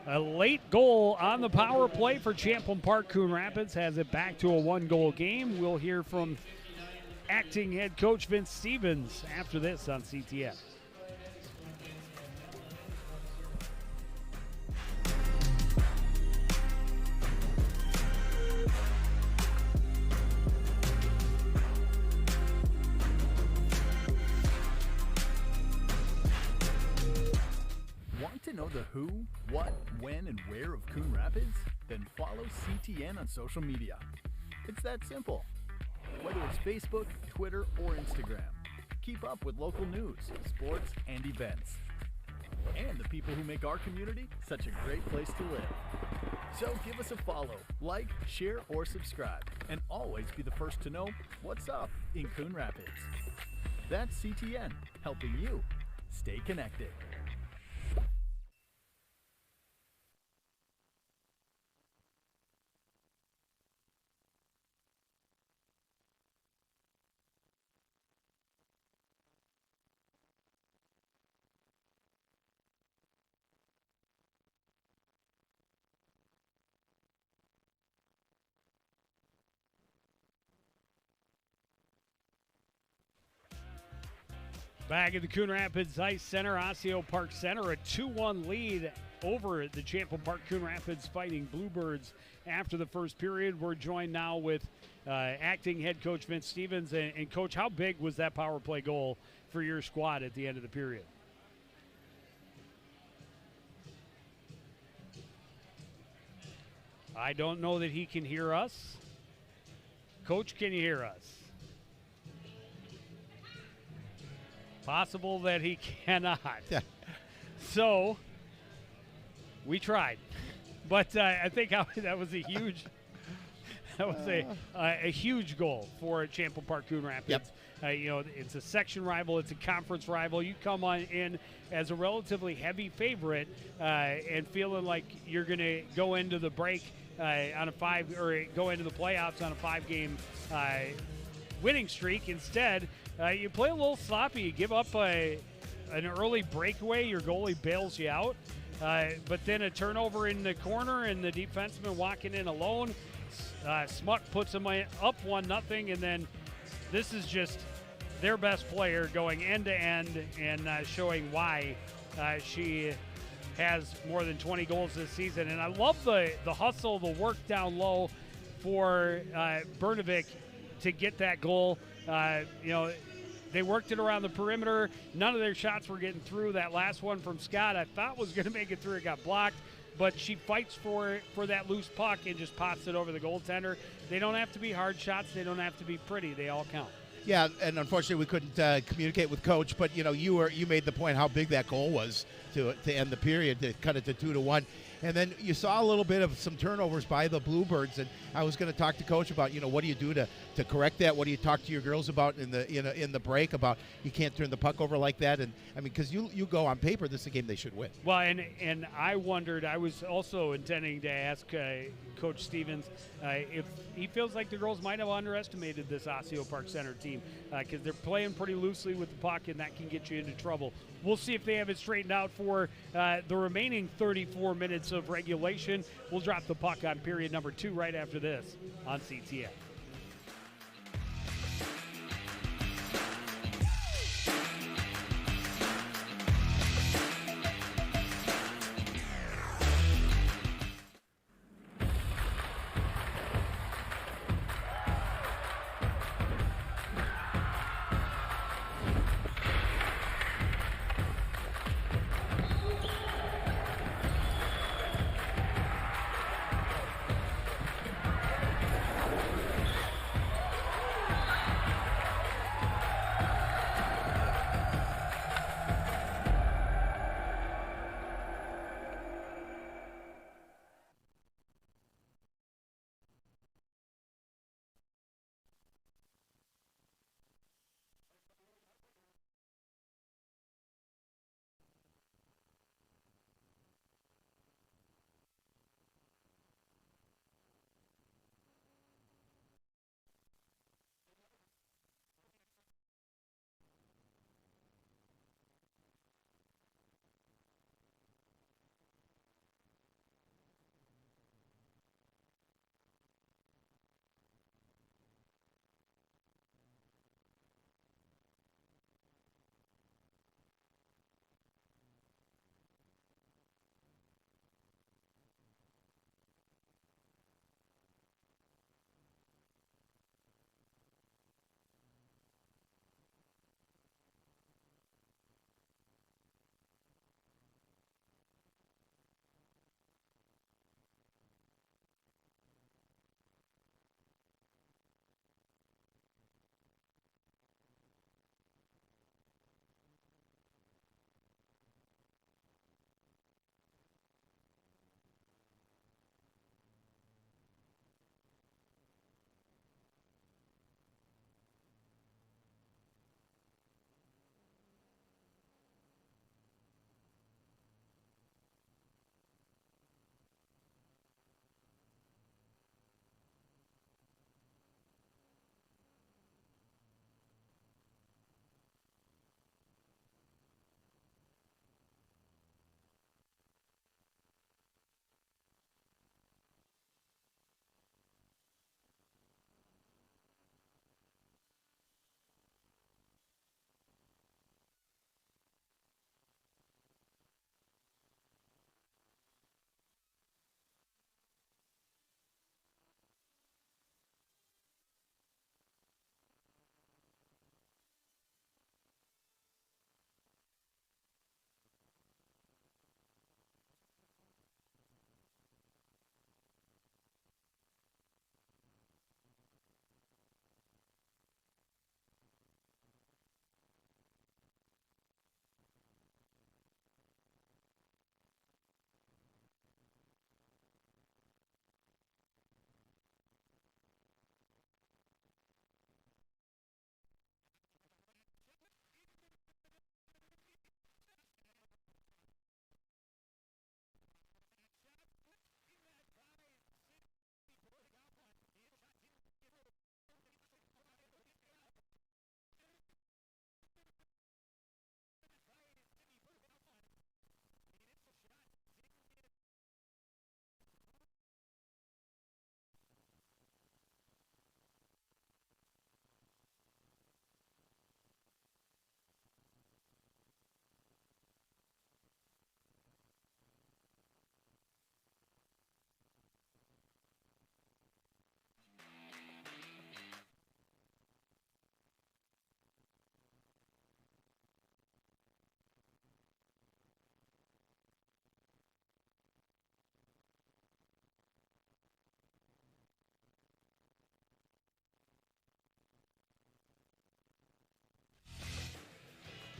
a late goal on the power play for Champlin Park. Coon Rapids has it back to a one-goal game. We'll hear from acting head coach Vince Stevens after this on CTF. know the who, what, when, and where of Coon Rapids? Then follow CTN on social media. It's that simple. Whether it's Facebook, Twitter, or Instagram, keep up with local news, sports, and events. And the people who make our community such a great place to live. So give us a follow, like, share, or subscribe, and always be the first to know what's up in Coon Rapids. That's CTN, helping you stay connected. Back at the Coon Rapids Ice Center, Osseo Park Center, a 2-1 lead over the Champlin Park Coon Rapids Fighting Bluebirds after the first period. We're joined now with acting head coach Vince Stevens. And Coach, how big was that power play goal for your squad at the end of the period? I don't know that he can hear us. Coach, can you hear us? Possible that he cannot. Yeah. So we tried, but I think that was a huge, a huge goal for Champlin Park Coon Rapids. Yep. It's a section rival, it's a conference rival. You come on in as a relatively heavy favorite and feeling like you're going to go into the break on a 5 or go into the playoffs on a 5-game winning streak. Instead, you play a little sloppy. You give up an early breakaway. Your goalie bails you out. But then a turnover in the corner and the defenseman walking in alone. Smuck puts them up 1-0. And then this is just their best player going end to end and showing why she has more than 20 goals this season. And I love the hustle, the work down low for Bernovic to get that goal. They worked it around the perimeter. None of their shots were getting through. That last one from Scott I thought was going to make it through. It got blocked, but she fights for that loose puck and just pops it over the goaltender. They don't have to be hard shots. They don't have to be pretty. They all count. Yeah, and unfortunately we couldn't communicate with Coach, but you made the point how big that goal was to end the period, to cut it to 2-1. And then you saw a little bit of some turnovers by the Bluebirds, and I was going to talk to Coach about, what do you do to correct that? What do you talk to your girls about in the break about you can't turn the puck over like that? And I mean, because you go on paper, this is a game they should win. Well, and I wondered, I was also intending to ask Coach Stevens if he feels like the girls might have underestimated this Osseo Park Center team because they're playing pretty loosely with the puck, and that can get you into trouble. We'll see if they have it straightened out for the remaining 34 minutes of regulation. We'll drop the puck on period number 2 right after this on CTN.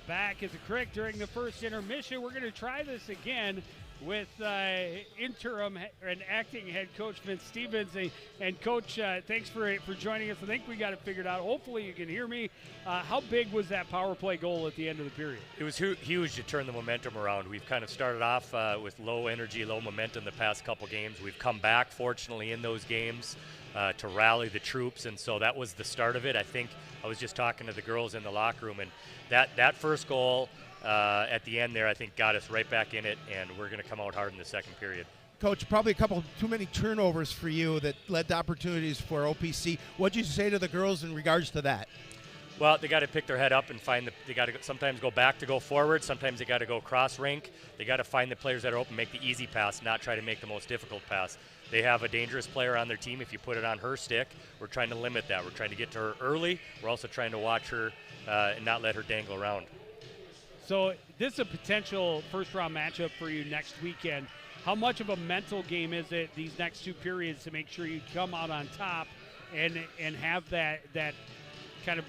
Back at the creek during the first intermission. We're going to try this again with interim and acting head coach Vince Stevens. And Coach, thanks for joining us. I think we got it figured out. Hopefully you can hear me. How big was that power play goal at the end of the period? It was huge to turn the momentum around. We've kind of started off with low energy, low momentum the past couple games. We've come back, fortunately, in those games to rally the troops, and so that was the start of it. I think I was just talking to the girls in the locker room, and that first goal at the end there, I think, got us right back in it, and we're going to come out hard in the second period. Coach, probably a couple too many turnovers for you that led to opportunities for OPC. What'd you say to the girls in regards to that? Well, they got to pick their head up and find they got to sometimes go back to go forward. Sometimes they got to go cross rink. They got to find the players that are open, make the easy pass, not try to make the most difficult pass. They have a dangerous player on their team. If you put it on her stick, we're trying to limit that. We're trying to get to her early. We're also trying to watch her and not let her dangle around. So this is a potential first-round matchup for you next weekend. How much of a mental game is it these next two periods to make sure you come out on top and have that kind of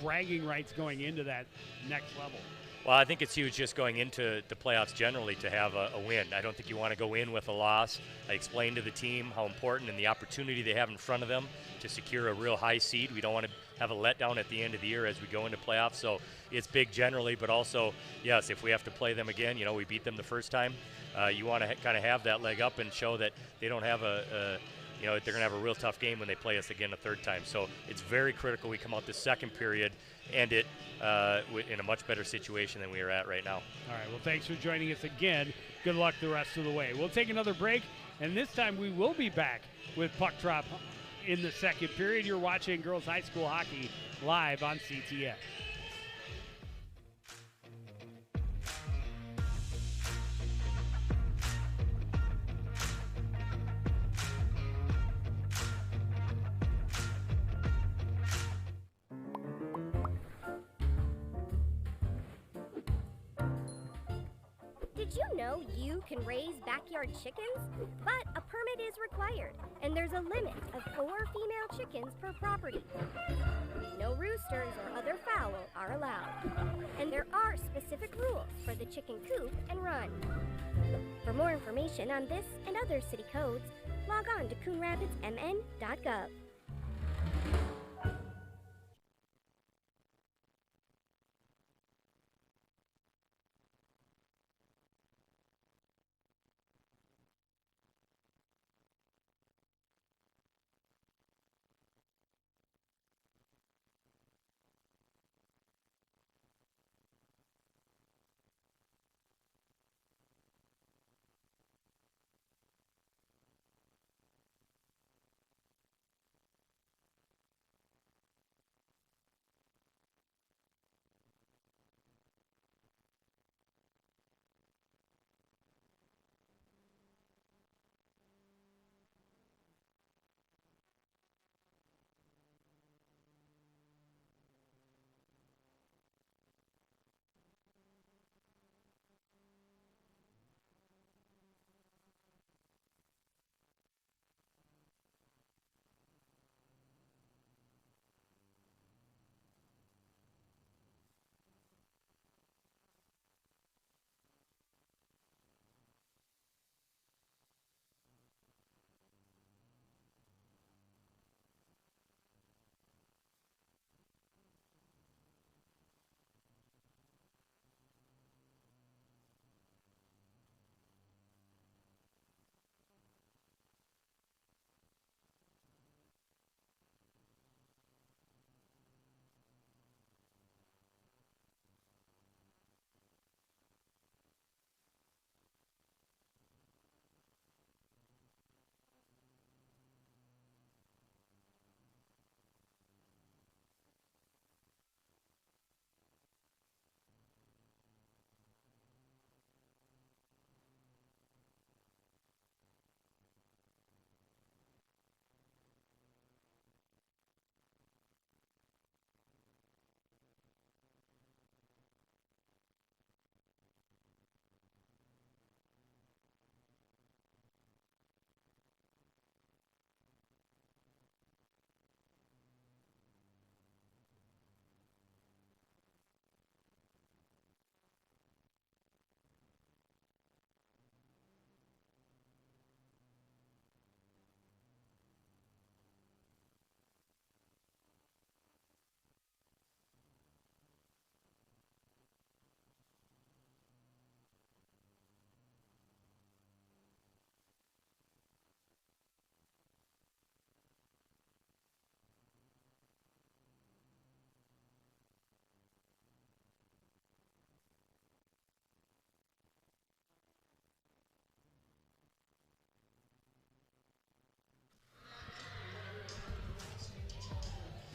bragging rights going into that next level? Well, I think it's huge just going into the playoffs generally to have a win. I don't think you want to go in with a loss. I explained to the team how important and the opportunity they have in front of them to secure a real high seed. We don't want to have a letdown at the end of the year as we go into playoffs. So it's big generally, but also, yes, if we have to play them again, we beat them the first time. You want to kind of have that leg up and show that they don't have they're going to have a real tough game when they play us again a third time. So it's very critical we come out this second period and it in a much better situation than we are at right now. All right, well, thanks for joining us again. Good luck the rest of the way. We'll take another break, and this time we will be back with Puck Drop in the second period. You're watching Girls High School Hockey live on CTN. Did you know you can raise backyard chickens? But a permit is required, and there's a limit of 4 female chickens per property. No roosters or other fowl are allowed. And there are specific rules for the chicken coop and run. For more information on this and other city codes, log on to coonrapidsmn.gov.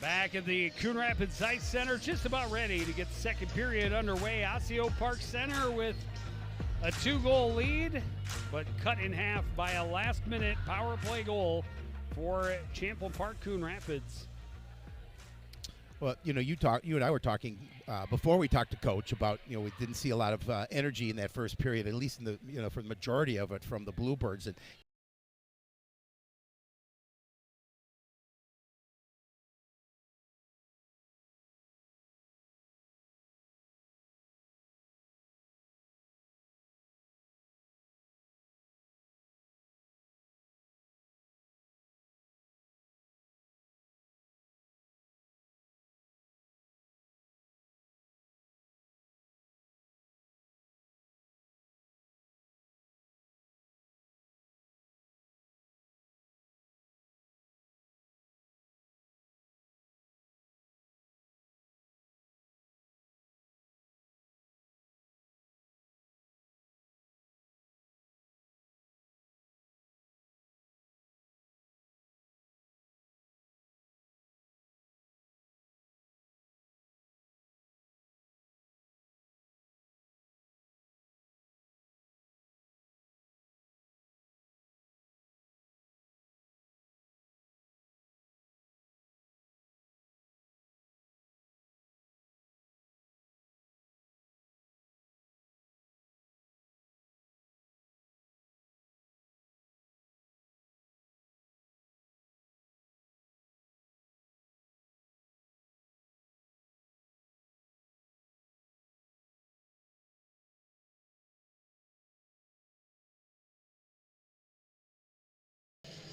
Back at the Coon Rapids Ice Center, just about ready to get the second period underway. Osseo Park Center with a 2-goal lead, but cut in half by a last-minute power play goal for Champlin Park Coon Rapids. Well, you and I were talking before we talked to Coach about, we didn't see a lot of energy in that first period, at least in the, for the majority of it from the Bluebirds. And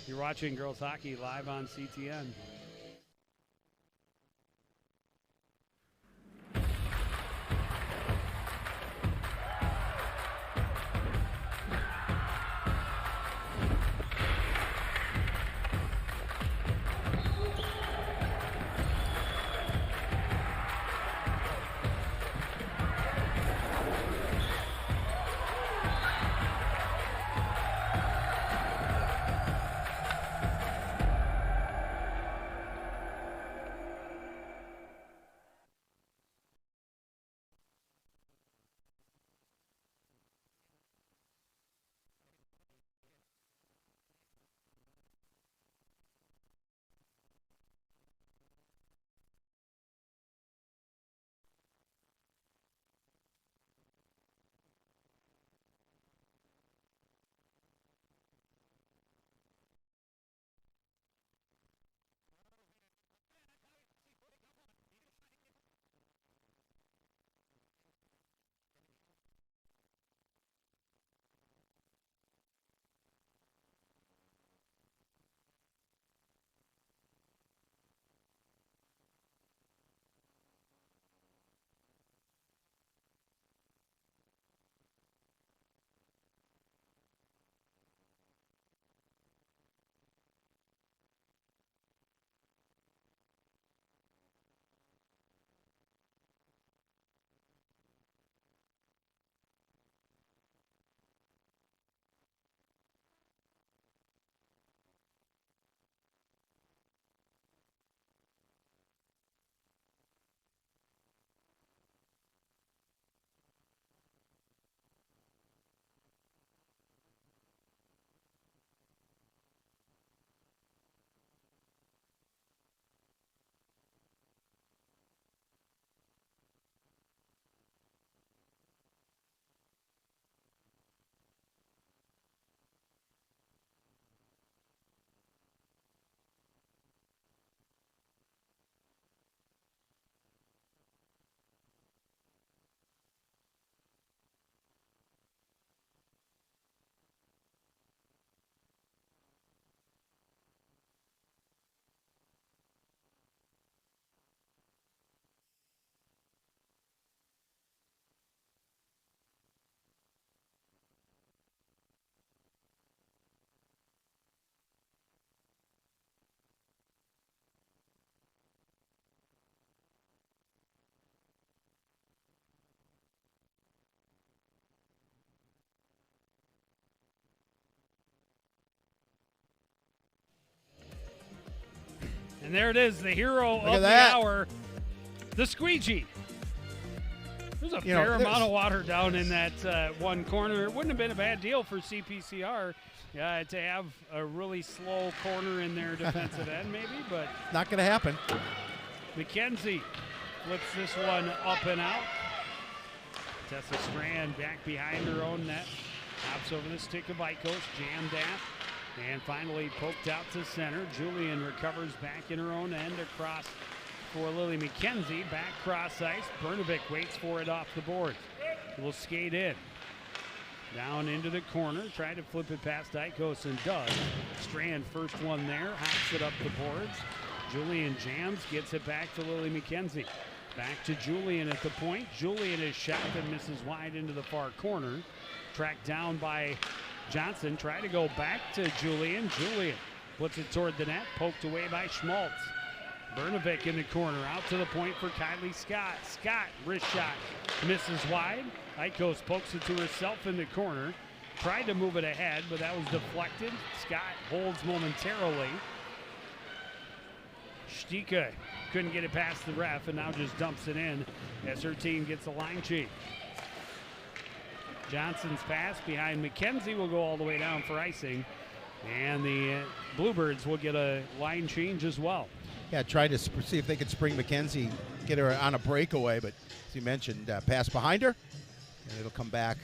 You're watching girls hockey live on CTN. And there it is, the hero Look of at the that. hour, the squeegee. There's a fair amount of water down in that one corner. It wouldn't have been a bad deal for CPCR to have a really slow corner in their defensive end maybe, but Not going to happen. McKenzie flips this one up and out. Tessa Strand back behind her own net. Hops over the stick of Icos, jammed at, and finally poked out to center. Julian recovers back in her own end across for Lily McKenzie. Back cross ice. Bernovic waits for it off the board. Will skate in. Down into the corner. Tried to flip it past Icos and does. Strand first one there. Hops it up the boards. Julian jams. Gets it back to Lily McKenzie. Back to Julian at the point. Julian is shot and misses wide into the far corner. Tracked down by Johnson. Try to go back to Julian. Julian puts it toward the net. Poked away by Schmaltz. Bernovic in the corner. Out to the point for Kylie Scott. Scott, wrist shot. Misses wide. Icos pokes it to herself in the corner. Tried to move it ahead, but that was deflected. Scott holds momentarily. Stika couldn't get it past the ref and now just dumps it in as her team gets a line change. Johnson's pass behind McKenzie will go all the way down for icing, and the Bluebirds will get a line change as well. Yeah, try to see if they could spring McKenzie, get her on a breakaway, but as you mentioned, pass behind her, and it'll come back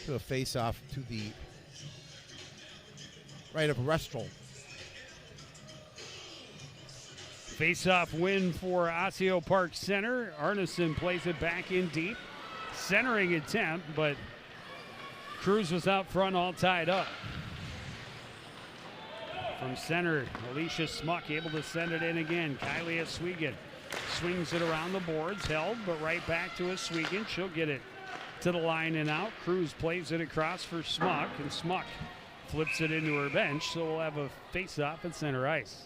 to a face-off to the right of Restral. Face-off win for Osseo Park Center. Arneson plays it back in deep. Centering attempt, but Cruz was out front all tied up. From center, Alicia Smuck able to send it in again. Kylie Oswegan swings it around the boards, held, but right back to Oswegan. She'll get it to the line and out. Cruz plays it across for Smuck, and Smuck flips it into her bench, so we'll have a face-off at center ice.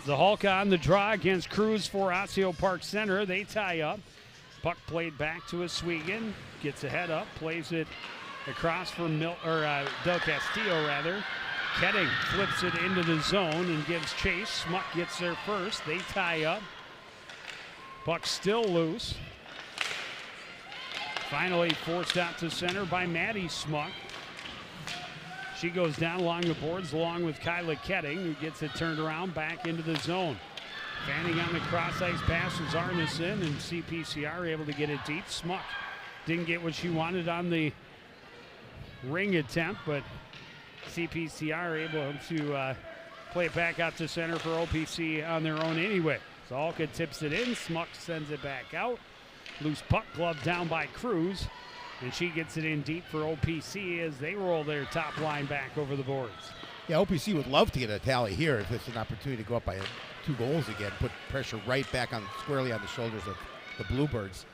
The Hulk on the draw against Cruz for Osseo Park Center. They tie up. Puck played back to Oswegan. Gets a head up. Plays it across for Del Castillo, rather. Ketting flips it into the zone and gives chase. Smuck gets there first. They tie up. Puck still loose. Finally forced out to center by Maddie Smuck. She goes down along the boards along with Kyla Ketting, who gets it turned around back into the zone. Fanning on the cross-ice pass was Arneson, and CPCR able to get it deep. Smuck didn't get what she wanted on the ring attempt, but CPCR able to play it back out to center for OPC on their own anyway. So Alka tips it in. Smuck sends it back out. Loose puck glove down by Cruz. And she gets it in deep for OPC as they roll their top line back over the boards. Yeah, OPC would love to get a tally here if it's an opportunity to go up by 2 goals again. Put pressure right back on squarely on the shoulders of the Bluebirds.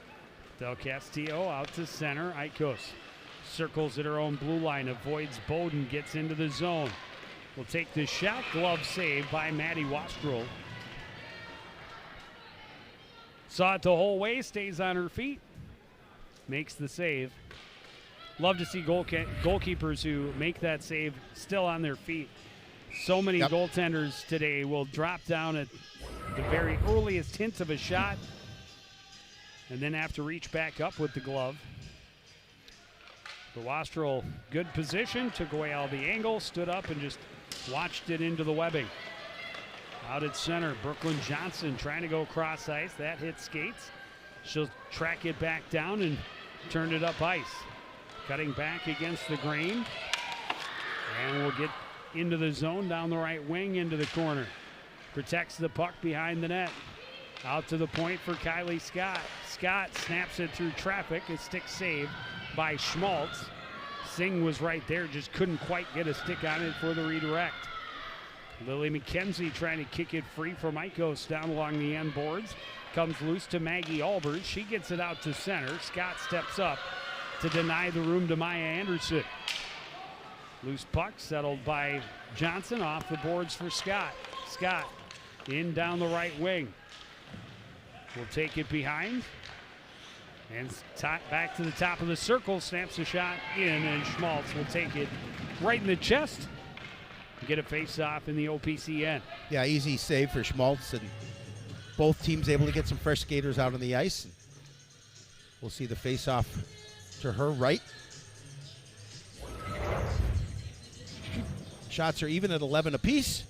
Del Castillo out to center. Icos circles at her own blue line, avoids Bowden, gets into the zone. Will take the shot. Glove saved by Maddie Wastrel. Saw it the whole way, stays on her feet. Makes the save. Love to see goalkeepers who make that save still on their feet. So many goaltenders today will drop down at the very earliest hint of a shot and then have to reach back up with the glove. The Wastrel, good position, took away all the angle, stood up and just watched it into the webbing. Out at center, Brooklyn Johnson trying to go cross ice. That hit skates. She'll track it back down and turn it up ice. Cutting back against the grain. And we'll get into the zone down the right wing into the corner. Protects the puck behind the net. Out to the point for Kylie Scott. Scott snaps it through traffic. A stick save by Schmaltz. Singh was right there, just couldn't quite get a stick on it for the redirect. Lily McKenzie trying to kick it free from Icos down along the end boards. Comes loose to Maggie Albers. She gets it out to center. Scott steps up to deny the room to Maya Anderson. Loose puck settled by Johnson off the boards for Scott. Scott in down the right wing. will take it behind. And back to the top of the circle, snaps a shot in, and Schmaltz will take it right in the chest. Get a face-off in the OPC end. Yeah, easy save for Schmaltz, and both teams able to get some fresh skaters out on the ice. We'll see the face-off to her right. Shots are even at 11 apiece.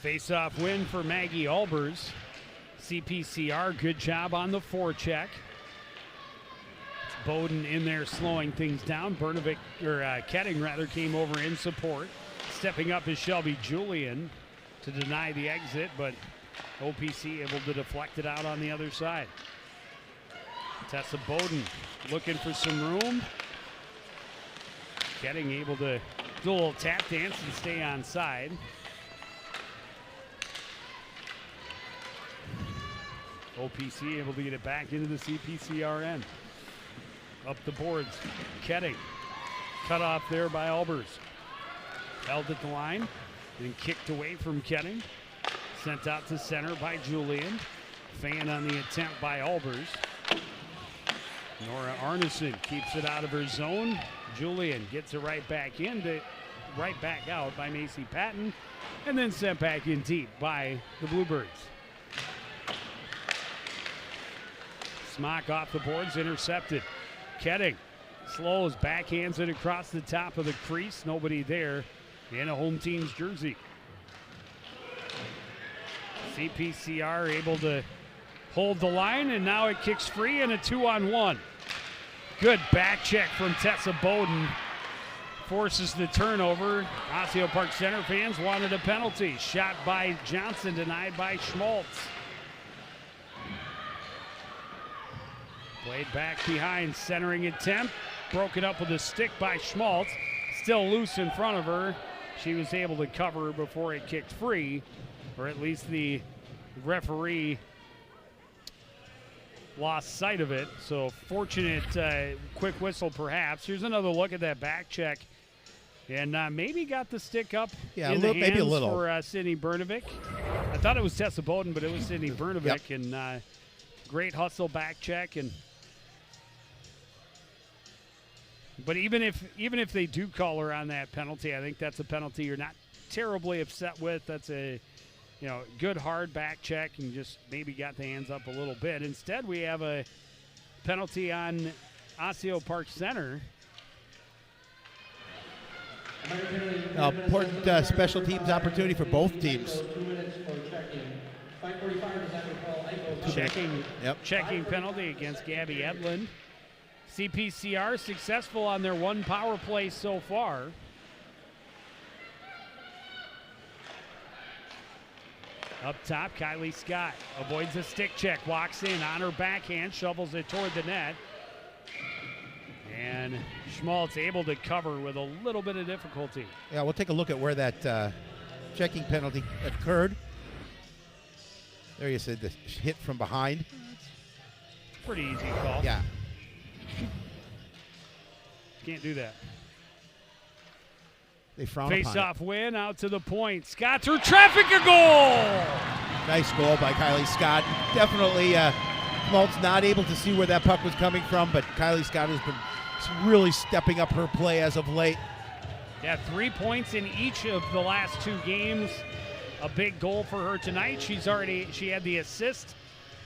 Face-off win for Maggie Albers. CPCR, good job on the forecheck. It's Bowden in there slowing things down. Ketting rather came over in support. Stepping up is Shelby Julian to deny the exit, but OPC able to deflect it out on the other side. Tessa Bowden looking for some room. Ketting able to do a little tap dance and stay on side. OPC able to get it back into the CPCR end. Up the boards, Ketting. Cut off there by Albers. Held at the line, then kicked away from Ketting. Sent out to center by Julian. Fan on the attempt by Albers. Nora Arneson keeps it out of her zone. Julian gets it right back out by Macy Patton, and then sent back in deep by the Bluebirds. Smock off the boards, intercepted. Ketting slows, backhands it across the top of the crease. Nobody there in a home team's jersey. CPCR able to hold the line, and now it kicks free and a 2-on-1. Good back check from Tessa Bowden. Forces the turnover. Osseo Park Center fans wanted a penalty. Shot by Johnson, denied by Schmaltz. Played back behind, centering attempt. Broken up with a stick by Schmaltz. Still loose in front of her. She was able to cover before it kicked free, or at least the referee lost sight of it. So fortunate quick whistle perhaps. Here's another look at that back check. And maybe got the stick up in the hands maybe a little for Sydney Bernovic. I thought it was Tessa Bowden, but it was Sydney Bernovic. Yep. And great hustle back check. But even if they do call her on that penalty, I think that's a penalty you're not terribly upset with. That's a good hard back check and just maybe got the hands up a little bit. Instead, we have a penalty on Osseo Park Center. Important special teams opportunity for both teams. Checking penalty against Gabby Edlund. CPCR successful on their one power play so far. Up top, Kylie Scott avoids a stick check, walks in on her backhand, shovels it toward the net. And Schmaltz able to cover with a little bit of difficulty. Yeah, we'll take a look at where that checking penalty occurred. There you said the hit from behind. Pretty easy call. Yeah. Can't do that. They frown upon it. Face-off win, out to the point. Scott through traffic, a goal! Nice goal by Kylie Scott. Definitely, Schmaltz not able to see where that puck was coming from, but Kylie Scott has been really stepping up her play as of late. Yeah, 3 points in each of the last two games. A big goal for her tonight. She had the assist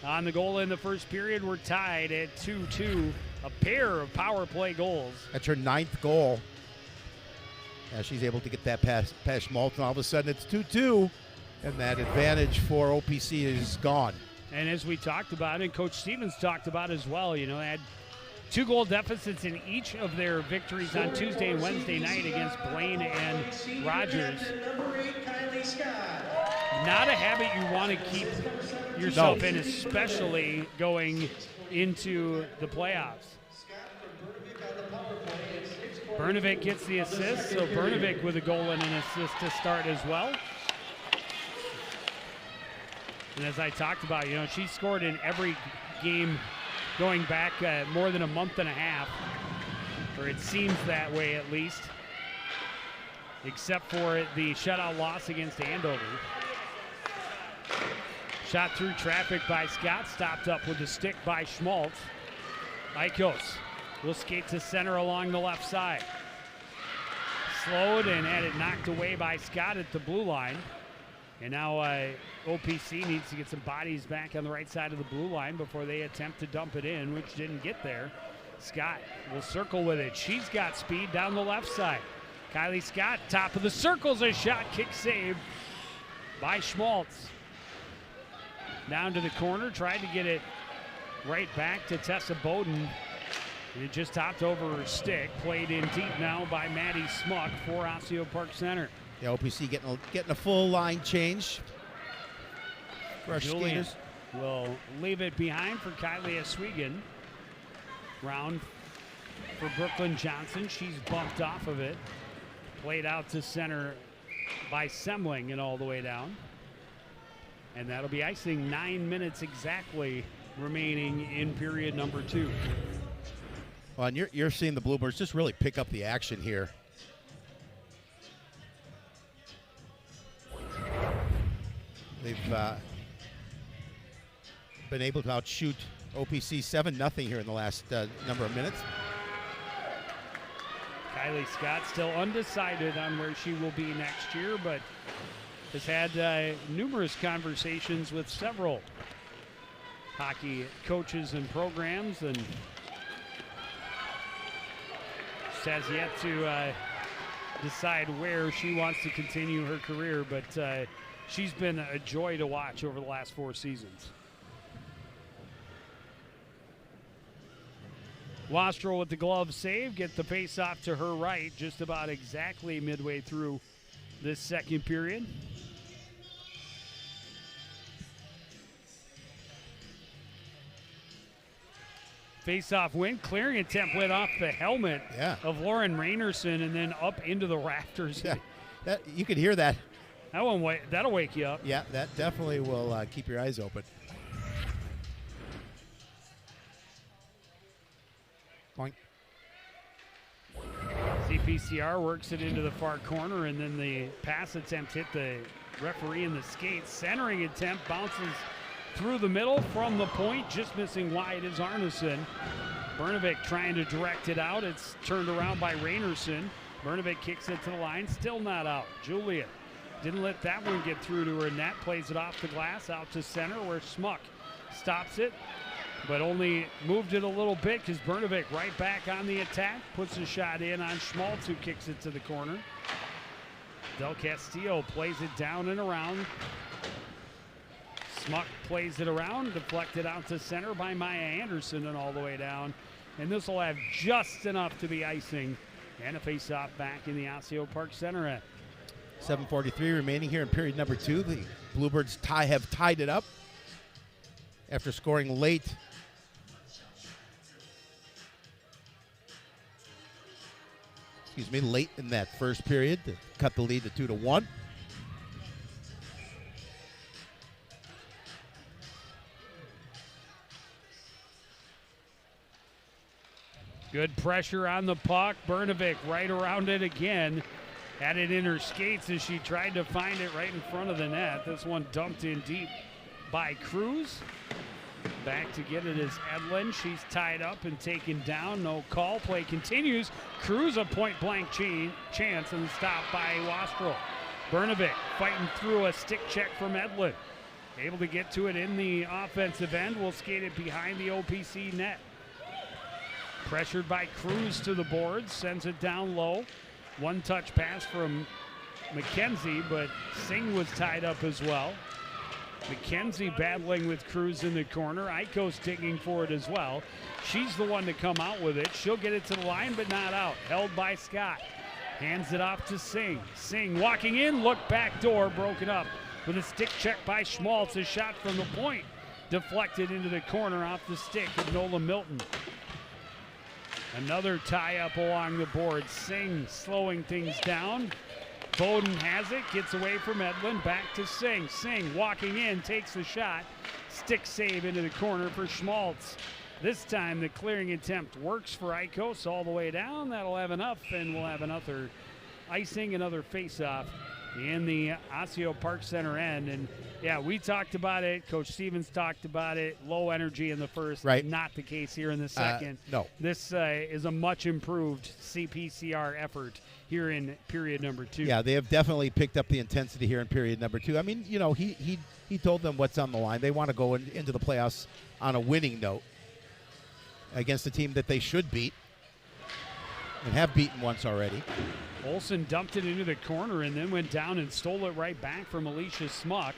on the goal in the first period. We're tied at 2-2. A pair of power play goals. That's her 9th goal. She's able to get that past Schmaltz, and all of a sudden it's 2-2, and that advantage for OPC is gone. And as we talked about, and Coach Stevens talked about as well, they had 2 goal deficits in each of their victories on Tuesday and Wednesday night against Blaine and Rogers. Not a habit you want to keep yourself in, especially going into the playoffs. Bernovic gets the assist, so Bernovic with a goal and an assist to start as well. And as I talked about, she scored in every game going back more than a month and a half, or it seems that way at least. except for the shutout loss against Andover. Shot through traffic by Scott, stopped up with the stick by Schmaltz. Eikos will skate to center along the left side. Slowed and had it knocked away by Scott at the blue line. And now OPC needs to get some bodies back on the right side of the blue line before they attempt to dump it in, which didn't get there. Scott will circle with it. She's got speed down the left side. Kylie Scott, top of the circle's a shot, kick save by Schmaltz. Down to the corner, tried to get it right back to Tessa Bowden. And it just topped over her stick. Played in deep now by Maddie Smuck for Osseo Park Center. Yeah, OPC getting a full line change for our Julian skaters. Will leave it behind for Kylie Oswego. Round for Brooklyn Johnson. She's bumped off of it. Played out to center by Semling and all the way down. And that'll be icing. 9 minutes exactly remaining in period number 2. Well, and you're seeing the Bluebirds just really pick up the action here. They've been able to outshoot OPC 7-0 here in the last number of minutes. Kylie Scott still undecided on where she will be next year, but has had numerous conversations with several hockey coaches and programs, and has yet to decide where she wants to continue her career, but she's been a joy to watch over the last 4 seasons. Wastrel with the glove save, get the face off to her right, just about exactly midway through this second period. Face-off win. Clearing attempt went off the helmet of Lauren Rainerson and then up into the rafters. Yeah, you could hear that. That'll wake you up. Yeah, that definitely will keep your eyes open. Point. CPCR works it into the far corner, and then the pass attempt hit the referee in the skates. Centering attempt bounces through the middle from the point, just missing wide is Arneson. Bernovic trying to direct it out. It's turned around by Rainerson. Bernovic kicks it to the line, still not out. Julia didn't let that one get through to her net, plays it off the glass out to center where Smuck stops it, but only moved it a little bit because Bernovic right back on the attack, puts a shot in on Schmaltz, who kicks it to the corner. Del Castillo plays it down and around. Smuck plays it around, deflected out to center by Maya Anderson and all the way down. And this will have just enough to be icing. And a face-off back in the Osseo Park Center at 7:43 remaining here in period number 2. The Bluebirds have tied it up after scoring late. Late in that first period to cut the lead to 2-1. Good pressure on the puck. Bernovic right around it again. Had it in her skates as she tried to find it right in front of the net. This one dumped in deep by Cruz. Back to get it is Edlin. She's tied up and taken down. No call. Play continues. Cruz a point-blank chance and stopped by Wastrel. Bernovic fighting through a stick check from Edlin. Able to get to it in the offensive end. Will skate it behind the OPC net. Pressured by Cruz to the boards. Sends it down low. One-touch pass from McKenzie, but Singh was tied up as well. McKenzie battling with Cruz in the corner. Eikos digging for it as well. She's the one to come out with it. She'll get it to the line, but not out. Held by Scott. Hands it off to Singh. Singh walking in, look back door, broken up with a stick check by Schmaltz. A shot from the point deflected into the corner off the stick of Nola Milton. Another tie-up along the board. Singh slowing things down. Bowden has it, gets away from Edlin, back to Singh. Singh walking in, takes the shot. Stick save into the corner for Schmaltz. This time the clearing attempt works for Eikos all the way down. That'll have enough, and we'll have another icing, another face-off in the Osseo Park Center end. And, yeah, we talked about it. Coach Stevens talked about it. Low energy in the first. Right. Not the case here in the second. No. This is a much improved CPCR effort here in period number 2. Yeah, they have definitely picked up the intensity here in period number 2. I mean, he told them what's on the line. They want to go into the playoffs on a winning note against a team that they should beat and have beaten once already. Olsen dumped it into the corner and then went down and stole it right back from Alicia Smuck.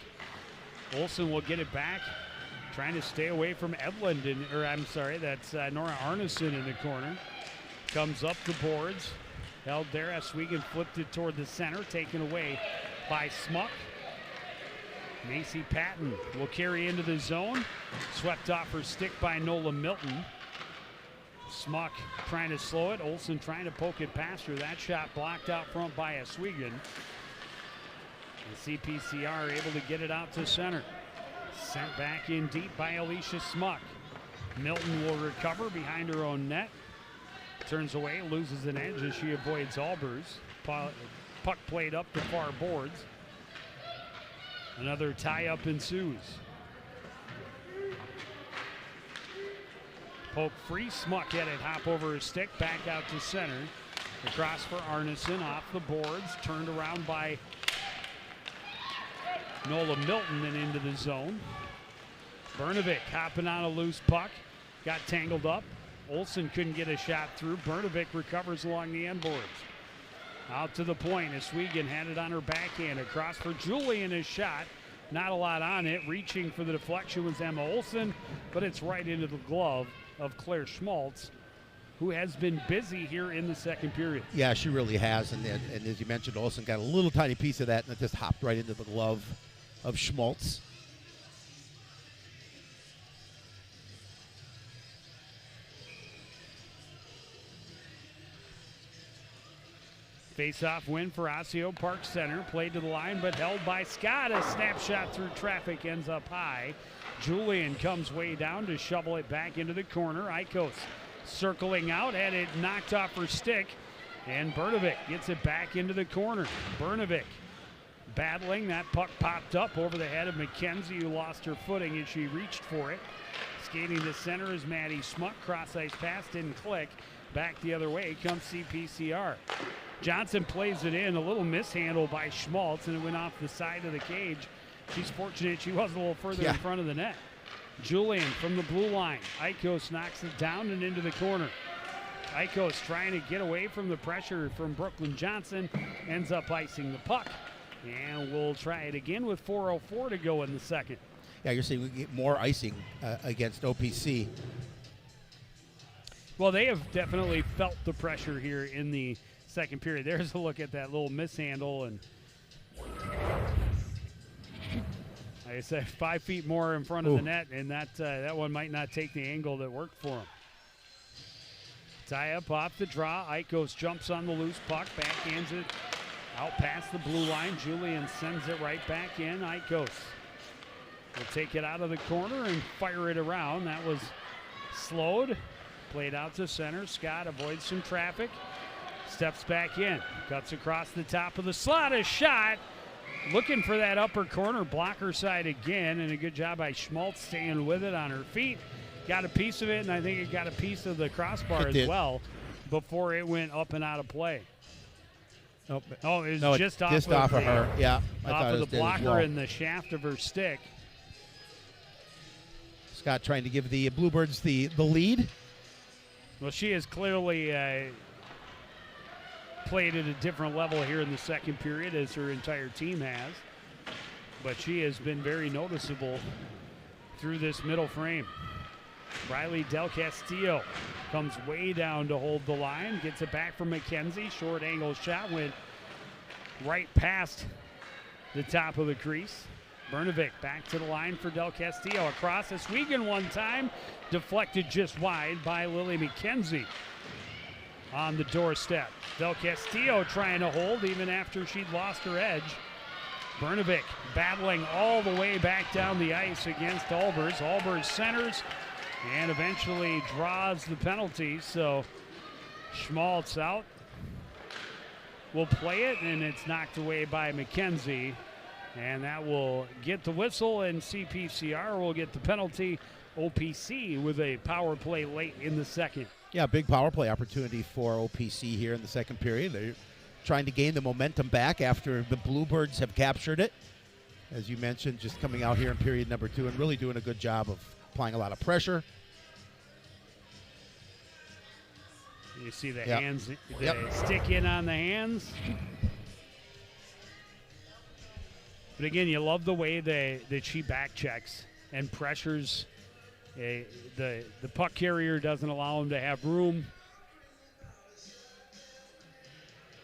Olsen will get it back, trying to stay away from Edlund. That's Nora Arneson in the corner. Comes up the boards. Held there. Oswego flipped it toward the center, taken away by Smuck. Macy Patton will carry into the zone. Swept off her stick by Nola Milton. Smuck trying to slow it. Olsen trying to poke it past her. That shot blocked out front by Oswego. The CPCR able to get it out to center. Sent back in deep by Alicia Smuck. Milton will recover behind her own net. Turns away, loses an edge as she avoids Albers. Puck played up the far boards. Another tie-up ensues. Poke free, Smuck had it hop over her stick, back out to center. Across for Arneson, off the boards, turned around by Nola Milton and into the zone. Bernovic hopping on a loose puck, got tangled up. Olsen couldn't get a shot through. Bernovic recovers along the end boards. Out to the point, Oswego had it on her backhand. Across for Julian, his shot. Not a lot on it. Reaching for the deflection was Emma Olsen, but it's right into the glove of Claire Schmaltz, who has been busy here in the second period. Yeah, she really has. And as you mentioned, Olsen got a little tiny piece of that, and it just hopped right into the glove of Schmaltz. Face-off win for Osseo Park Center. Played to the line, but held by Scott. A snapshot through traffic ends up high. Julian comes way down to shovel it back into the corner. Ikos circling out, had it knocked off her stick, and Bernovic gets it back into the corner. Bernovic battling. That puck popped up over the head of McKenzie, who lost her footing as she reached for it. Skating to center is Maddie Smuck. Cross-ice pass didn't click. Back the other way comes CPCR. Johnson plays it in, a little mishandle by Schmaltz, and it went off the side of the cage. She's fortunate she wasn't a little further in front of the net. Julian from the blue line. Ikos knocks it down and into the corner. Ikos trying to get away from the pressure from Brooklyn Johnson, ends up icing the puck. And we'll try it again with 4:04 to go in the second. Yeah, you're saying we get more icing against OPC. Well, they have definitely felt the pressure here in the second period. There's a look at that little mishandle, and like I said, 5 feet more in front of the net, and that one might not take the angle that worked for him. Tie up off the draw. Ikos jumps on the loose puck, backhands it out past the blue line. Julian sends it right back in. Ikos will take it out of the corner and fire it around. That was slowed. Played out to center. Scott avoids some traffic. Steps back in. Cuts across the top of the slot. A shot. Looking for that upper corner. Blocker side again. And a good job by Schmaltz staying with it on her feet. Got a piece of it, and I think it got a piece of the crossbar as well before it went up and out of play. Nope. Oh, it was just off of her. Yeah. Off of the blocker and the shaft of her stick. Scott trying to give the Bluebirds the lead. Well, she has clearly played at a different level here in the second period, as her entire team has. But she has been very noticeable through this middle frame. Riley Del Castillo comes way down to hold the line, gets it back from McKenzie. Short angle shot went right past the top of the crease. Bernovic back to the line for Del Castillo. Across Oswego one time, deflected just wide by Lily McKenzie on the doorstep. Del Castillo trying to hold even after she'd lost her edge. Bernovic battling all the way back down the ice against Albers. Albers centers and eventually draws the penalty. So Schmaltz out. will play it, and it's knocked away by McKenzie. And that will get the whistle, and CPCR will get the penalty. OPC with a power play late in the second. Yeah, big power play opportunity for OPC here in the second period. They're trying to gain the momentum back after the Bluebirds have captured it. As you mentioned, just coming out here in period number 2 and really doing a good job of applying a lot of pressure. You see the hands, the stick in on the hands. But again, you love the way that she back checks and pressures. The puck carrier doesn't allow him to have room.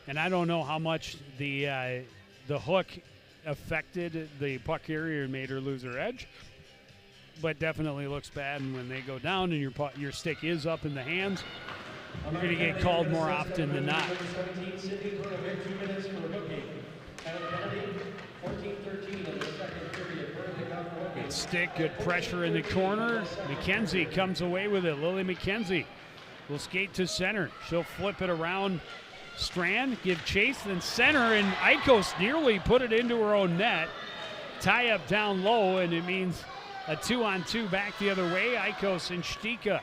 And I don't know how much the hook affected the puck carrier and made her lose her edge, but definitely looks bad. And when they go down and your stick is up in the hands, you're going to get called more often than not. Good stick, good pressure in the corner. McKenzie comes away with it. Lily McKenzie will skate to center. She'll flip it around Strand, give chase, then center, and Eikos nearly put it into her own net. Tie up down low, and it means a 2-on-2 back the other way. Eikos and Stika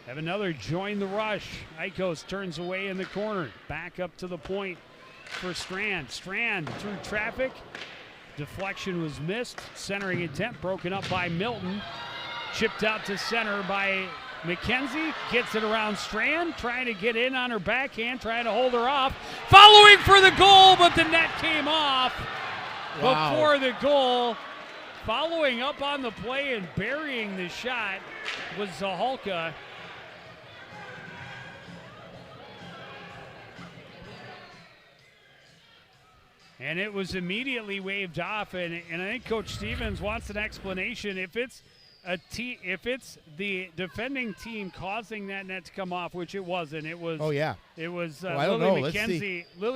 have another join the rush. Eikos turns away in the corner. Back up to the point for Strand. Strand through traffic. Deflection was missed. Centering attempt broken up by Milton. Chipped out to center by McKenzie. Gets it around Strand. Trying to get in on her backhand. Trying to hold her off. Following for the goal, but the net came off before the goal. Following up on the play and burying the shot was Zahalka. And it was immediately waved off, and I think Coach Stevens wants an explanation. If it's the defending team causing that net to come off, which it wasn't, it was. It was Lily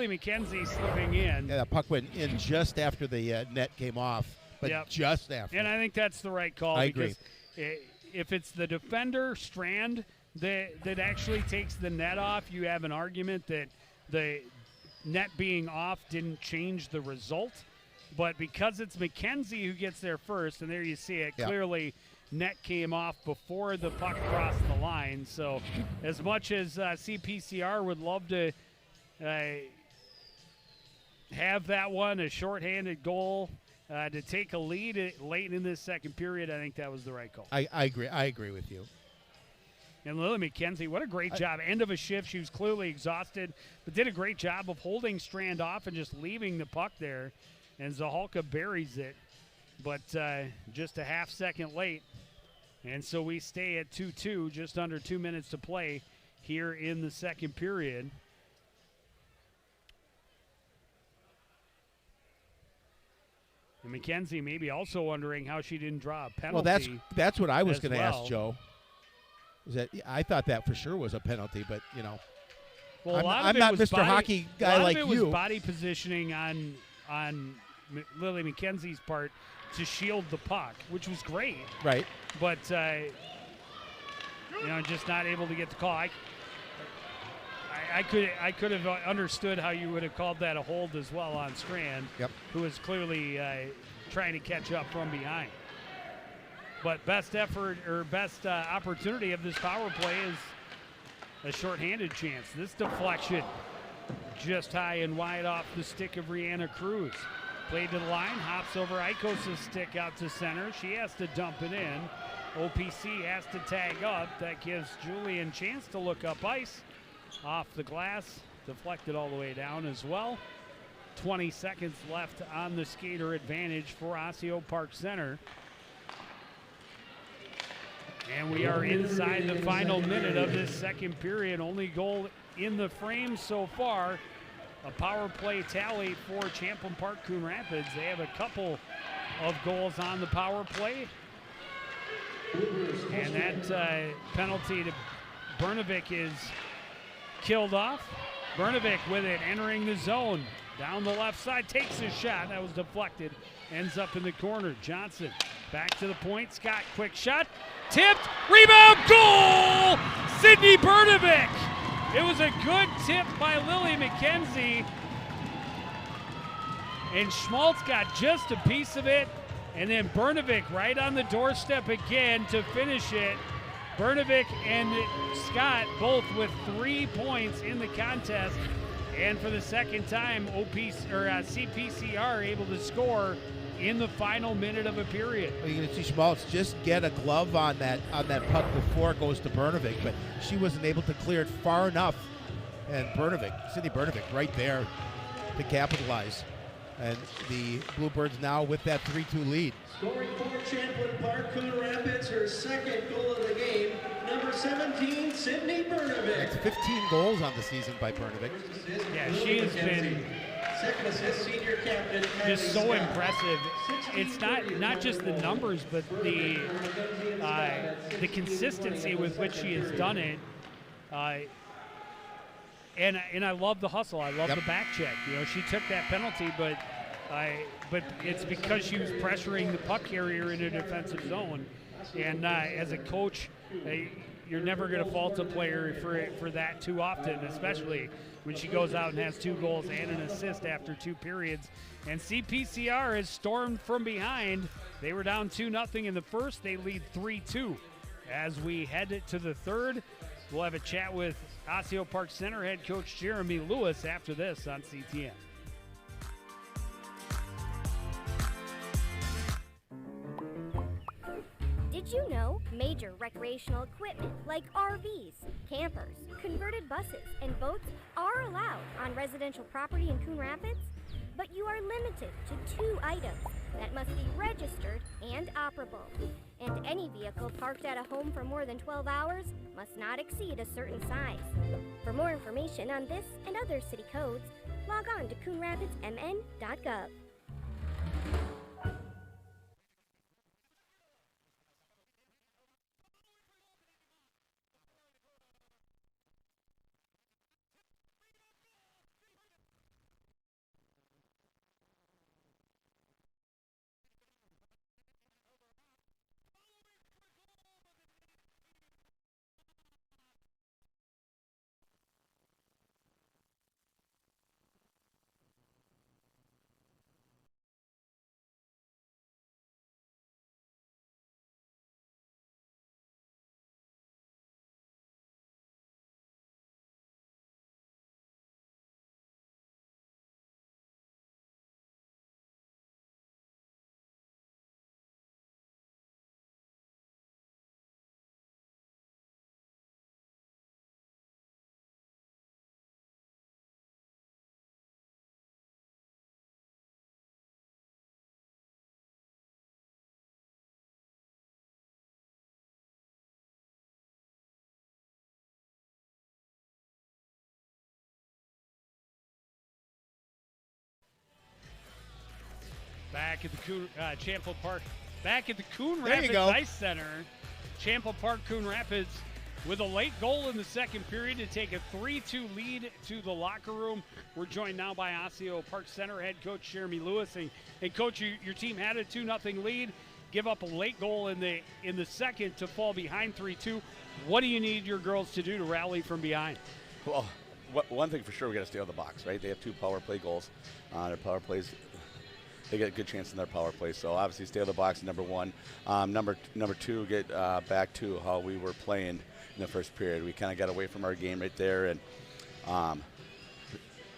McKenzie slipping in. Yeah, the puck went in just after the net came off, but just after. And I think that's the right call. I agree. If it's the defender Strand that actually takes the net off, you have an argument that the net being off didn't change the result, but because it's McKenzie who gets there first, and there you see it, clearly net came off before the puck crossed the line. So as much as CPCR would love to have that one, a shorthanded goal, to take a lead late in this second period, I think that was the right call. I agree with you. And Lily McKenzie, what a great job. End of a shift. She was clearly exhausted, but did a great job of holding Strand off and just leaving the puck there. And Zahalka buries it, but just a half second late. And so we stay at 2-2, just under 2 minutes to play here in the second period. And McKenzie maybe also wondering how she didn't draw a penalty. Well, that's what I was going to ask Joe. I thought that for sure was a penalty, but well, I'm not Mr. Hockey guy like you. A lot of it was body positioning on Lily McKenzie's part to shield the puck, which was great. Right. But just not able to get the call. I could have understood how you would have called that a hold as well on Strand, who was clearly trying to catch up from behind. But best effort or best opportunity of this power play is a shorthanded chance. This deflection just high and wide off the stick of Brianna Cruz. Played to the line, hops over Eikos' stick out to center. She has to dump it in. OPC has to tag up. That gives Julian a chance to look up ice. Off the glass, deflected all the way down as well. 20 seconds left on the skater advantage for Osseo Park Center. And we are inside the final minute of this second period. Only goal in the frame so far. A power play tally for Champlin Park Coon Rapids. They have a couple of goals on the power play. And that penalty to Brnovic is killed off. Brnovic with it, entering the zone. Down the left side, takes a shot. That was deflected. Ends up in the corner. Johnson back to the point. Scott, quick shot. Tipped. Rebound. Goal! Sydney Brnovic It was a good tip by Lily McKenzie. And Schmaltz got just a piece of it. And then Bernovic right on the doorstep again to finish it. Bernovic and Scott both with 3 points in the contest. And for the second time, CPCR able to score in the final minute of a period. Well, you're going to see Schmaltz just get a glove on that puck before it goes to Bernovic, but she wasn't able to clear it far enough. And Cindy Bernovic right there to capitalize. And the Bluebirds now with that 3-2 lead. Scoring for Champlin Park, Coon Rapids, her second goal of the game, number 17, Sydney Bernovic. That's 15 goals on the season by Bernovic. Yeah, she has been second assist, senior captain, just so impressive. It's not just the numbers, but the consistency with which she has done it. And I love the hustle. I love the back check. You know, she took that penalty, but it's because she was pressuring the puck carrier in a defensive zone. And as a coach, you're never going to fault a player for that too often, especially when she goes out and has 2 goals and an assist after 2 periods. And CPCR has stormed from behind. They were down 2-0 in the first. They lead 3-2. As we head to the third, we'll have a chat with Osseo Park Center head coach Jeremy Lewis after this on CTN. Did you know major recreational equipment like RVs, campers, converted buses, and boats are allowed on residential property in Coon Rapids? But you are limited to 2 items that must be registered and operable. And any vehicle parked at a home for more than 12 hours must not exceed a certain size. For more information on this and other city codes, log on to coonrapidsmn.gov. Back at the Champlin Park, back at the Coon There you Rapids go. Ice Center. Champlin Park, Coon Rapids with a late goal in the second period to take a 3-2 lead to the locker room. We're joined now by Osseo Park Center head coach Jeremy Lewis. And coach, your team had a 2-0 lead, give up a late goal in the second to fall behind 3-2. What do you need your girls to do to rally from behind? Well, one thing for sure, we got to stay on the box, right? They have 2 power play goals. Their power plays, they get a good chance in their power play. So obviously stay on the box, number 1. Number 2, get back to how we were playing in the first period. We kind of got away from our game right there, and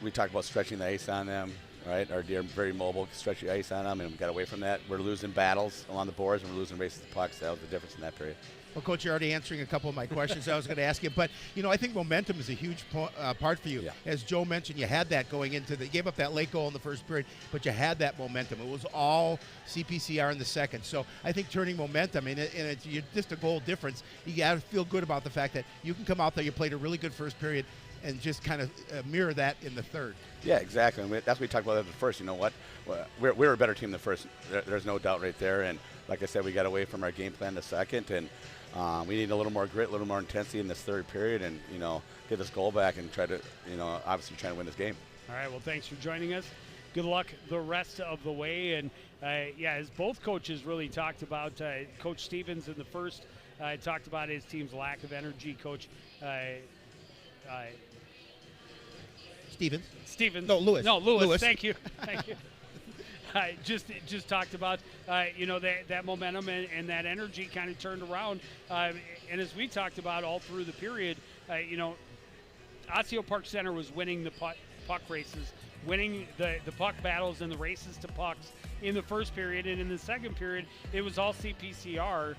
we talked about stretching the ice on them, right? Our deer very mobile, stretch the ice on them, and we got away from that. We're losing battles along the boards, and we're losing races to pucks. That was the difference in that period. Well, Coach, you're already answering a couple of my questions I was going to ask you. But, you know, I think momentum is a huge part for you. Yeah. As Joe mentioned, you had that going into you gave up that late goal in the first period, but you had that momentum. It was all CPCR in the second. So I think turning momentum, and it's just a goal difference, you got to feel good about the fact that you can come out there, you played a really good first period, and just kind of mirror that in the third. Yeah, exactly. And that's what we talked about at the first. You know what? We're a better team than the first. There's no doubt right there. And like I said, we got away from our game plan in the second, and we need a little more grit, a little more intensity in this third period, and get this goal back and try to, obviously trying to win this game. All right. Well, thanks for joining us. Good luck the rest of the way. And as both coaches really talked about, Coach Stevens in the first talked about his team's lack of energy. Coach Stevens. No, Lewis. Lewis. Thank you. Thank you. Just talked about that momentum and that energy kind of turned around, and as we talked about all through the period, Osseo Park Center was winning the puck races, winning the puck battles and the races to pucks in the first period, and in the second period it was all CPCR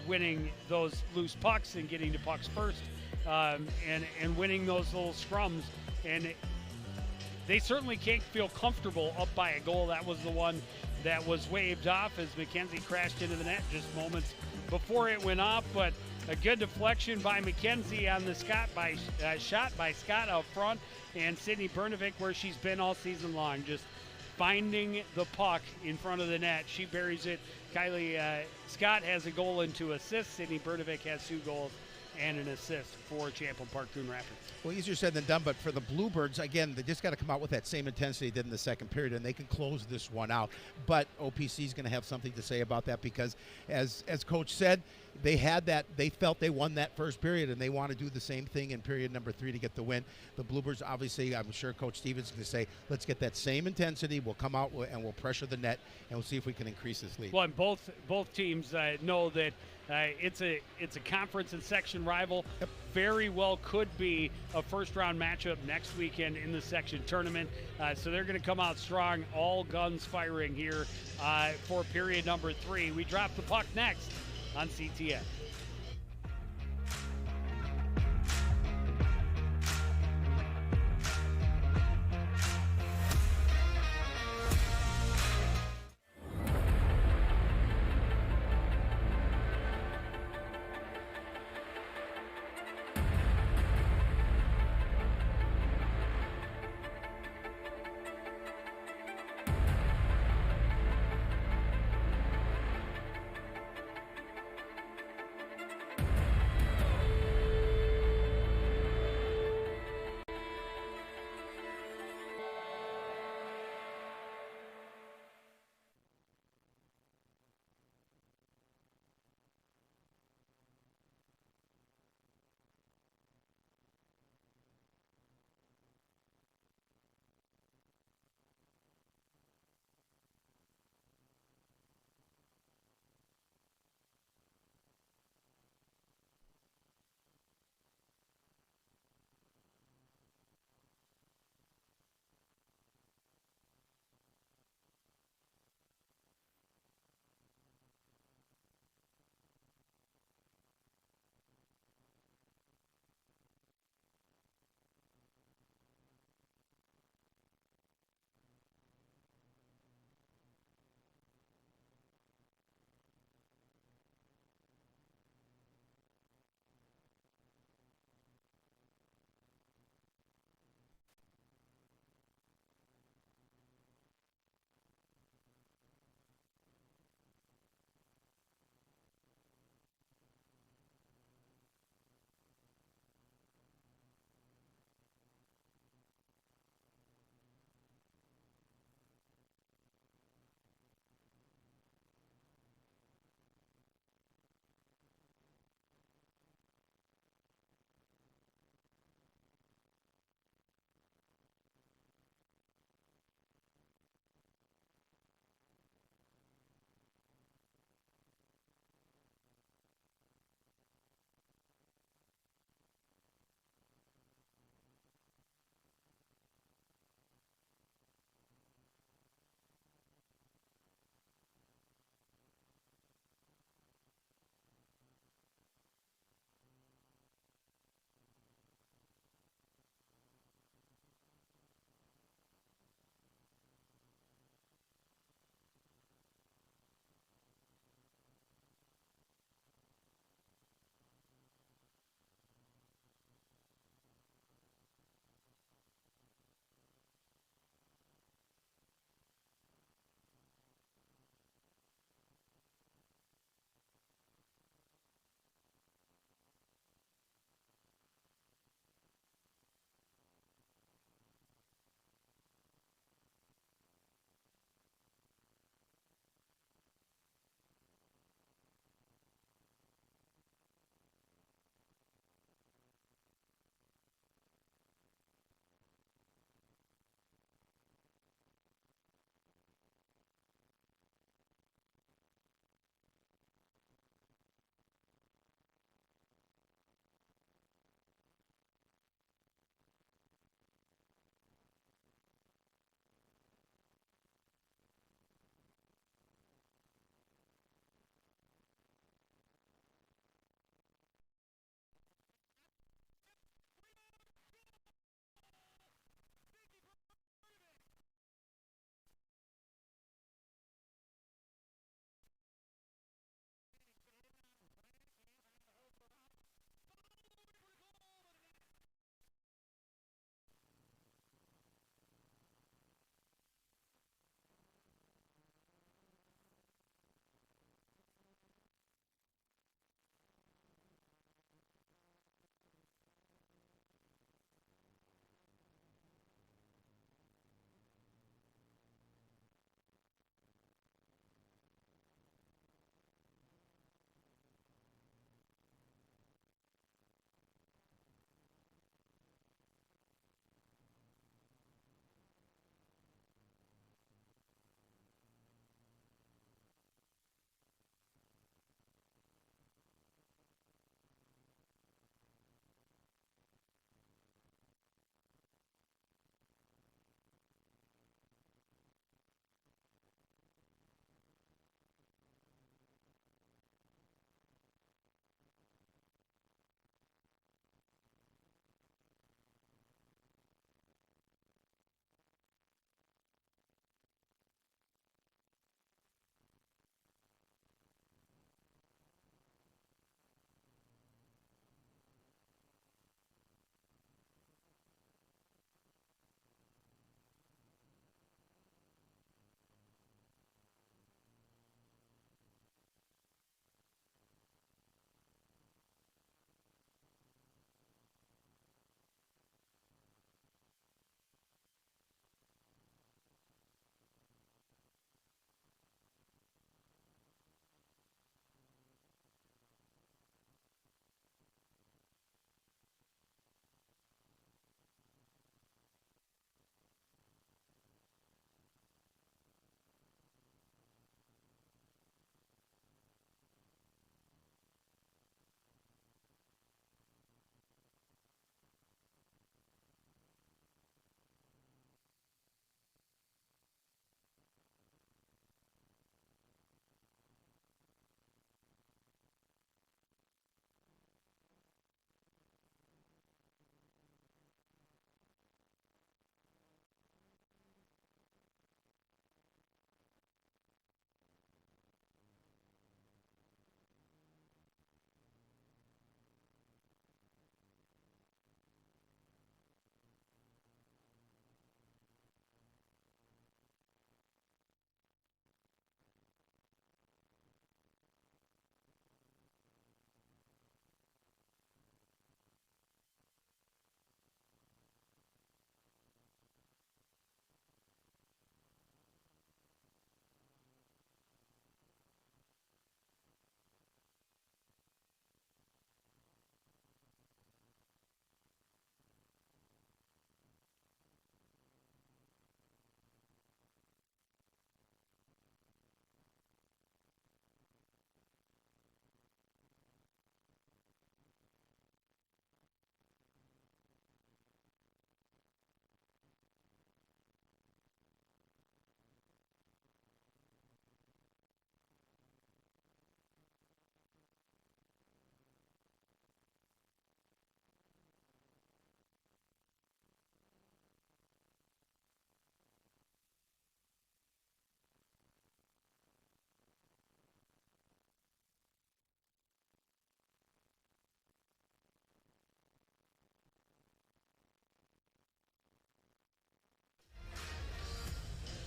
winning those loose pucks and getting to pucks first, and winning those little scrums, and they certainly can't feel comfortable up by a goal. That was the one that was waved off as McKenzie crashed into the net just moments before it went off. But a good deflection by McKenzie on the shot by Scott out front, and Sydney Bernovic, where she's been all season long, just finding the puck in front of the net. She buries it. Kylie Scott has a goal and 2 assists. Sydney Bernovic has 2 goals and an assist for Champlin Park Coon Rapids. Well, easier said than done, but for the Bluebirds, again, they just got to come out with that same intensity they did in the second period, and they can close this one out. But OPC is going to have something to say about that because, as Coach said, they felt they won that first period, and they want to do the same thing in period number 3 to get the win. The Bluebirds, obviously, I'm sure Coach Stevens is going to say, let's get that same intensity. We'll come out and we'll pressure the net, and we'll see if we can increase this lead. Well, and both teams know that it's a conference and section rival. Yep. Very well could be a first-round matchup next weekend in the section tournament. So they're going to come out strong, all guns firing here for period number 3. We drop the puck next on CTN.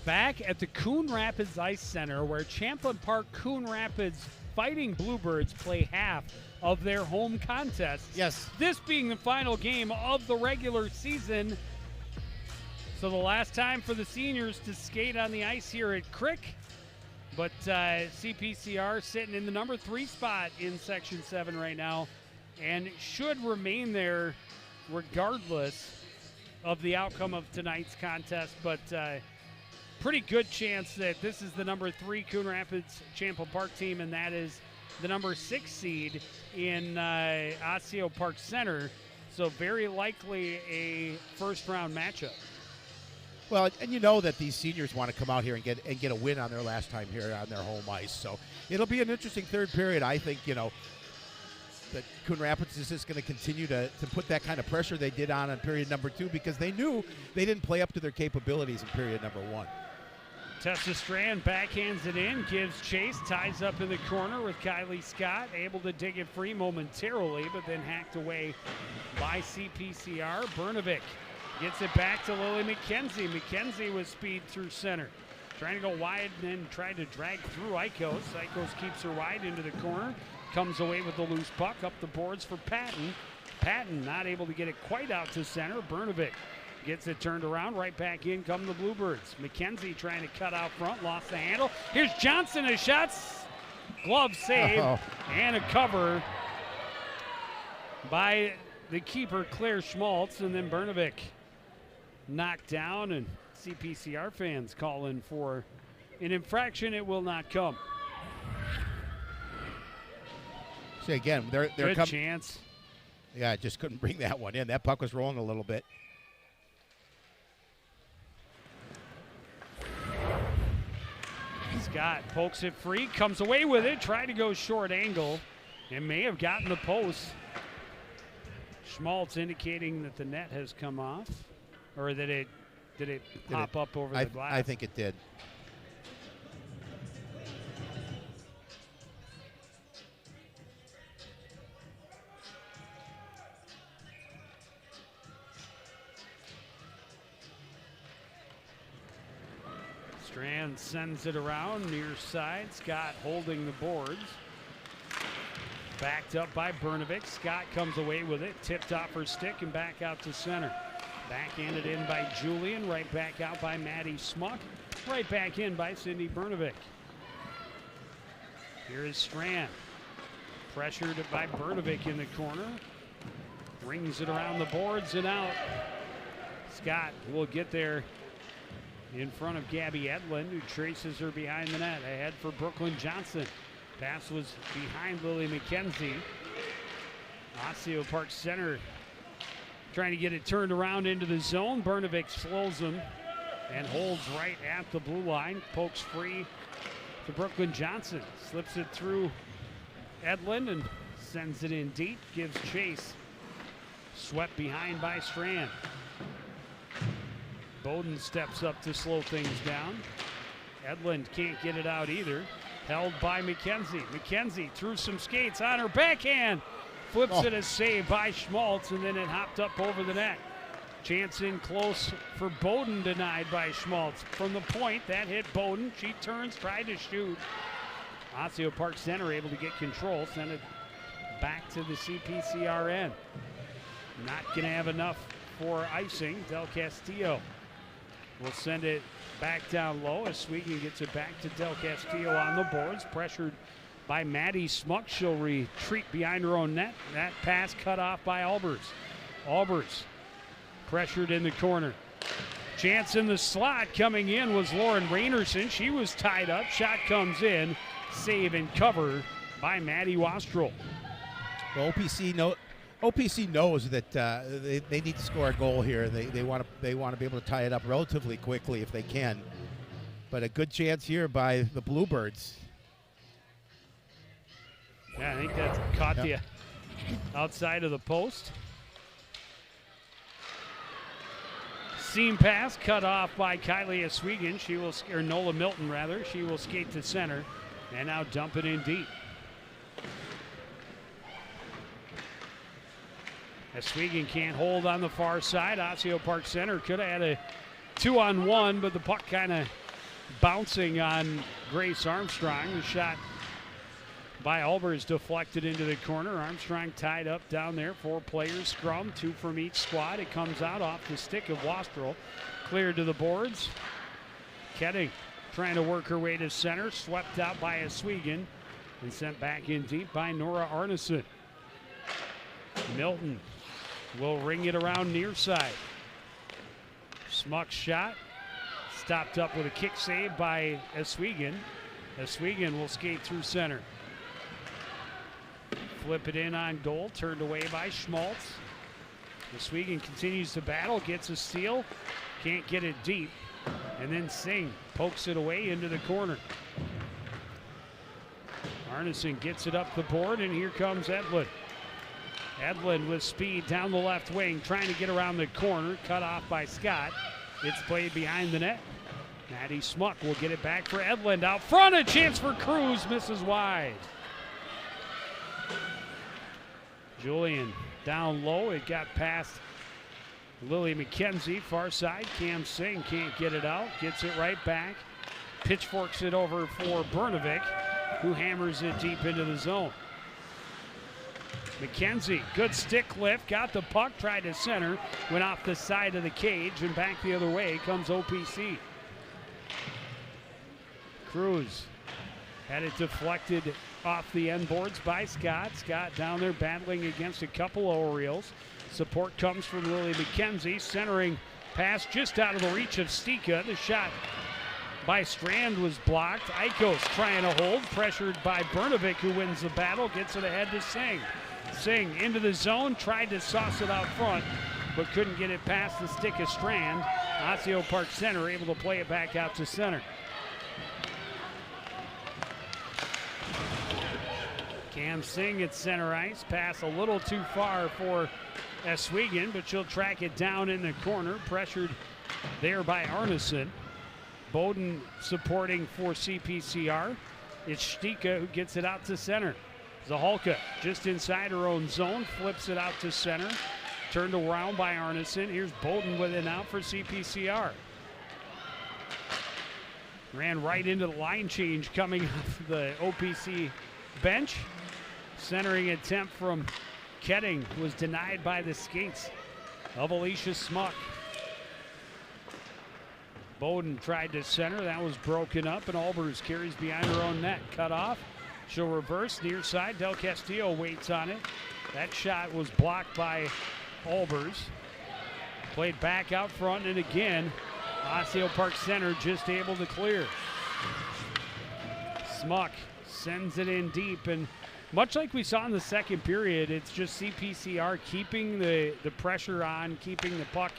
Back at the Coon Rapids Ice Center, where Champlin Park Coon Rapids Fighting Bluebirds play half of their home contests. Yes. This being the final game of the regular season. So the last time for the seniors to skate on the ice here at Crick. But CPCR sitting in the number 3 spot in Section 7 right now and should remain there regardless of the outcome of tonight's contest. But pretty good chance that this is the number 3 Coon Rapids Champlin Park team, and that is the number 6 seed in Osseo Park Center. So very likely a first-round matchup. Well, and you know that these seniors want to come out here and get a win on their last time here on their home ice. So it'll be an interesting third period. I think, that Coon Rapids is just going to continue to put that kind of pressure they did on period number 2, because they knew they didn't play up to their capabilities in period number 1. Tessa Strand backhands it in, gives chase, ties up in the corner with Kylie Scott, able to dig it free momentarily, but then hacked away by CPCR. Bernovic gets it back to Lily McKenzie. McKenzie with speed through center. Trying to go wide and then tried to drag through Icos. Icos keeps her wide into the corner. Comes away with the loose puck up the boards for Patton. Patton not able to get it quite out to center. Bernovic gets it turned around. Right back in come the Bluebirds. McKenzie trying to cut out front. Lost the handle. Here's Johnson. A shot. Glove save. And a cover by the keeper, Claire Schmaltz. And then Bernovic knocked down, and CPCR fans calling for an infraction. It will not come. See, again, they're good chance. Yeah, just couldn't bring that one in. That puck was rolling a little bit. Scott pokes it free, comes away with it, tried to go short angle, and may have gotten the post. Schmaltz indicating that the net has come off, or that it pop up over the glass. I think it did. Strand sends it around near side. Scott holding the boards. Backed up by Bernovic. Scott comes away with it. Tipped off her stick and back out to center. Backhanded in by Julian. Right back out by Maddie Smuck. Right back in by Cindy Bernovic. Here is Strand. Pressured by Bernovic in the corner. Rings it around the boards and out. Scott will get there in front of Gabby Edlund, who traces her behind the net. Ahead for Brooklyn Johnson. Pass was behind Lily McKenzie. Osseo Park Center trying to get it turned around into the zone. Bernovic slows them and holds right at the blue line. Pokes free to Brooklyn Johnson. Slips it through Edlund and sends it in deep. Gives chase. Swept behind by Strand. Bowden steps up to slow things down. Edlund can't get it out either. Held by McKenzie. McKenzie threw some skates on her backhand. Flips it, a save by Schmaltz, and then it hopped up over the net. Chance in close for Bowden, denied by Schmaltz. From the point, that hit Bowden. She turns, tried to shoot. Osseo Park Center able to get control. Send it back to the CPCR end. Not going to have enough for icing. Del Castillo will send it back down low as Sweegan gets it back to Del Castillo on the boards. Pressured by Maddie Smuck. She'll retreat behind her own net. That pass cut off by Albers. Albers pressured in the corner. Chance in the slot coming in was Lauren Rainerson. She was tied up. Shot comes in. Save and cover by Maddie Wastrel. Well, OPC knows that they need to score a goal here. They want to be able to tie it up relatively quickly if they can. But a good chance here by the Bluebirds. Yeah, I think that's caught the outside of the post. Seam pass cut off by Kylie Oswegan. She will, or Nola Milton rather. She will skate to center and now dump it in deep. Oswegan can't hold on the far side. Osseo Park Center could have had a 2-on-1, but the puck kind of bouncing on Grace Armstrong. The shot by Albers deflected into the corner. Armstrong tied up down there. 4 players scrum, 2 from each squad. It comes out off the stick of Wastrel. Cleared to the boards. Ketting trying to work her way to center. Swept out by Oswego and sent back in deep by Nora Arneson. Milton will ring it around near side. Smuck's shot stopped up with a kick save by Oswego. Oswego will skate through center. Flip it in on goal, turned away by Schmaltz. Oswego continues to battle, gets a steal, can't get it deep, and then Singh pokes it away into the corner. Arneson gets it up the board, and here comes Edlund. Edlund with speed down the left wing, trying to get around the corner, cut off by Scott. It's played behind the net. Maddie Smuck will get it back for Edlund out front. A chance for Cruz, misses wide. Julian down low. It got past Lily McKenzie, far side. Cam Singh can't get it out. Gets it right back. Pitchforks it over for Bernovic, who hammers it deep into the zone. McKenzie, good stick lift, got the puck, tried to center, went off the side of the cage, and back the other way comes OPC. Cruz had it deflected off the end boards by Scott. Scott down there battling against a couple Orioles. Support comes from Lily McKenzie. Centering pass just out of the reach of Stika. The shot by Strand was blocked. Eikos trying to hold, pressured by Bernovic, who wins the battle, gets it ahead to Singh. Singh into the zone, tried to sauce it out front, but couldn't get it past the stick of Strand. Osseo Park Center able to play it back out to center. Cam Singh at center ice. Pass a little too far for Oswego, but she'll track it down in the corner. Pressured there by Arneson. Bowden supporting for CPCR. It's Stika who gets it out to center. Zahalka just inside her own zone. Flips it out to center. Turned around by Arneson. Here's Bowden with it out for CPCR. Ran right into the line change coming off the OPC bench. Centering attempt from Ketting was denied by the skates of Alicia Smuck. Bowden tried to center. That was broken up, and Albers carries behind her own net. Cut off. She'll reverse near side. Del Castillo waits on it. That shot was blocked by Albers. Played back out front, and again, Osseo Park Center just able to clear. Smuck sends it in deep, and much like we saw in the second period, it's just CPCR keeping the pressure on, keeping the puck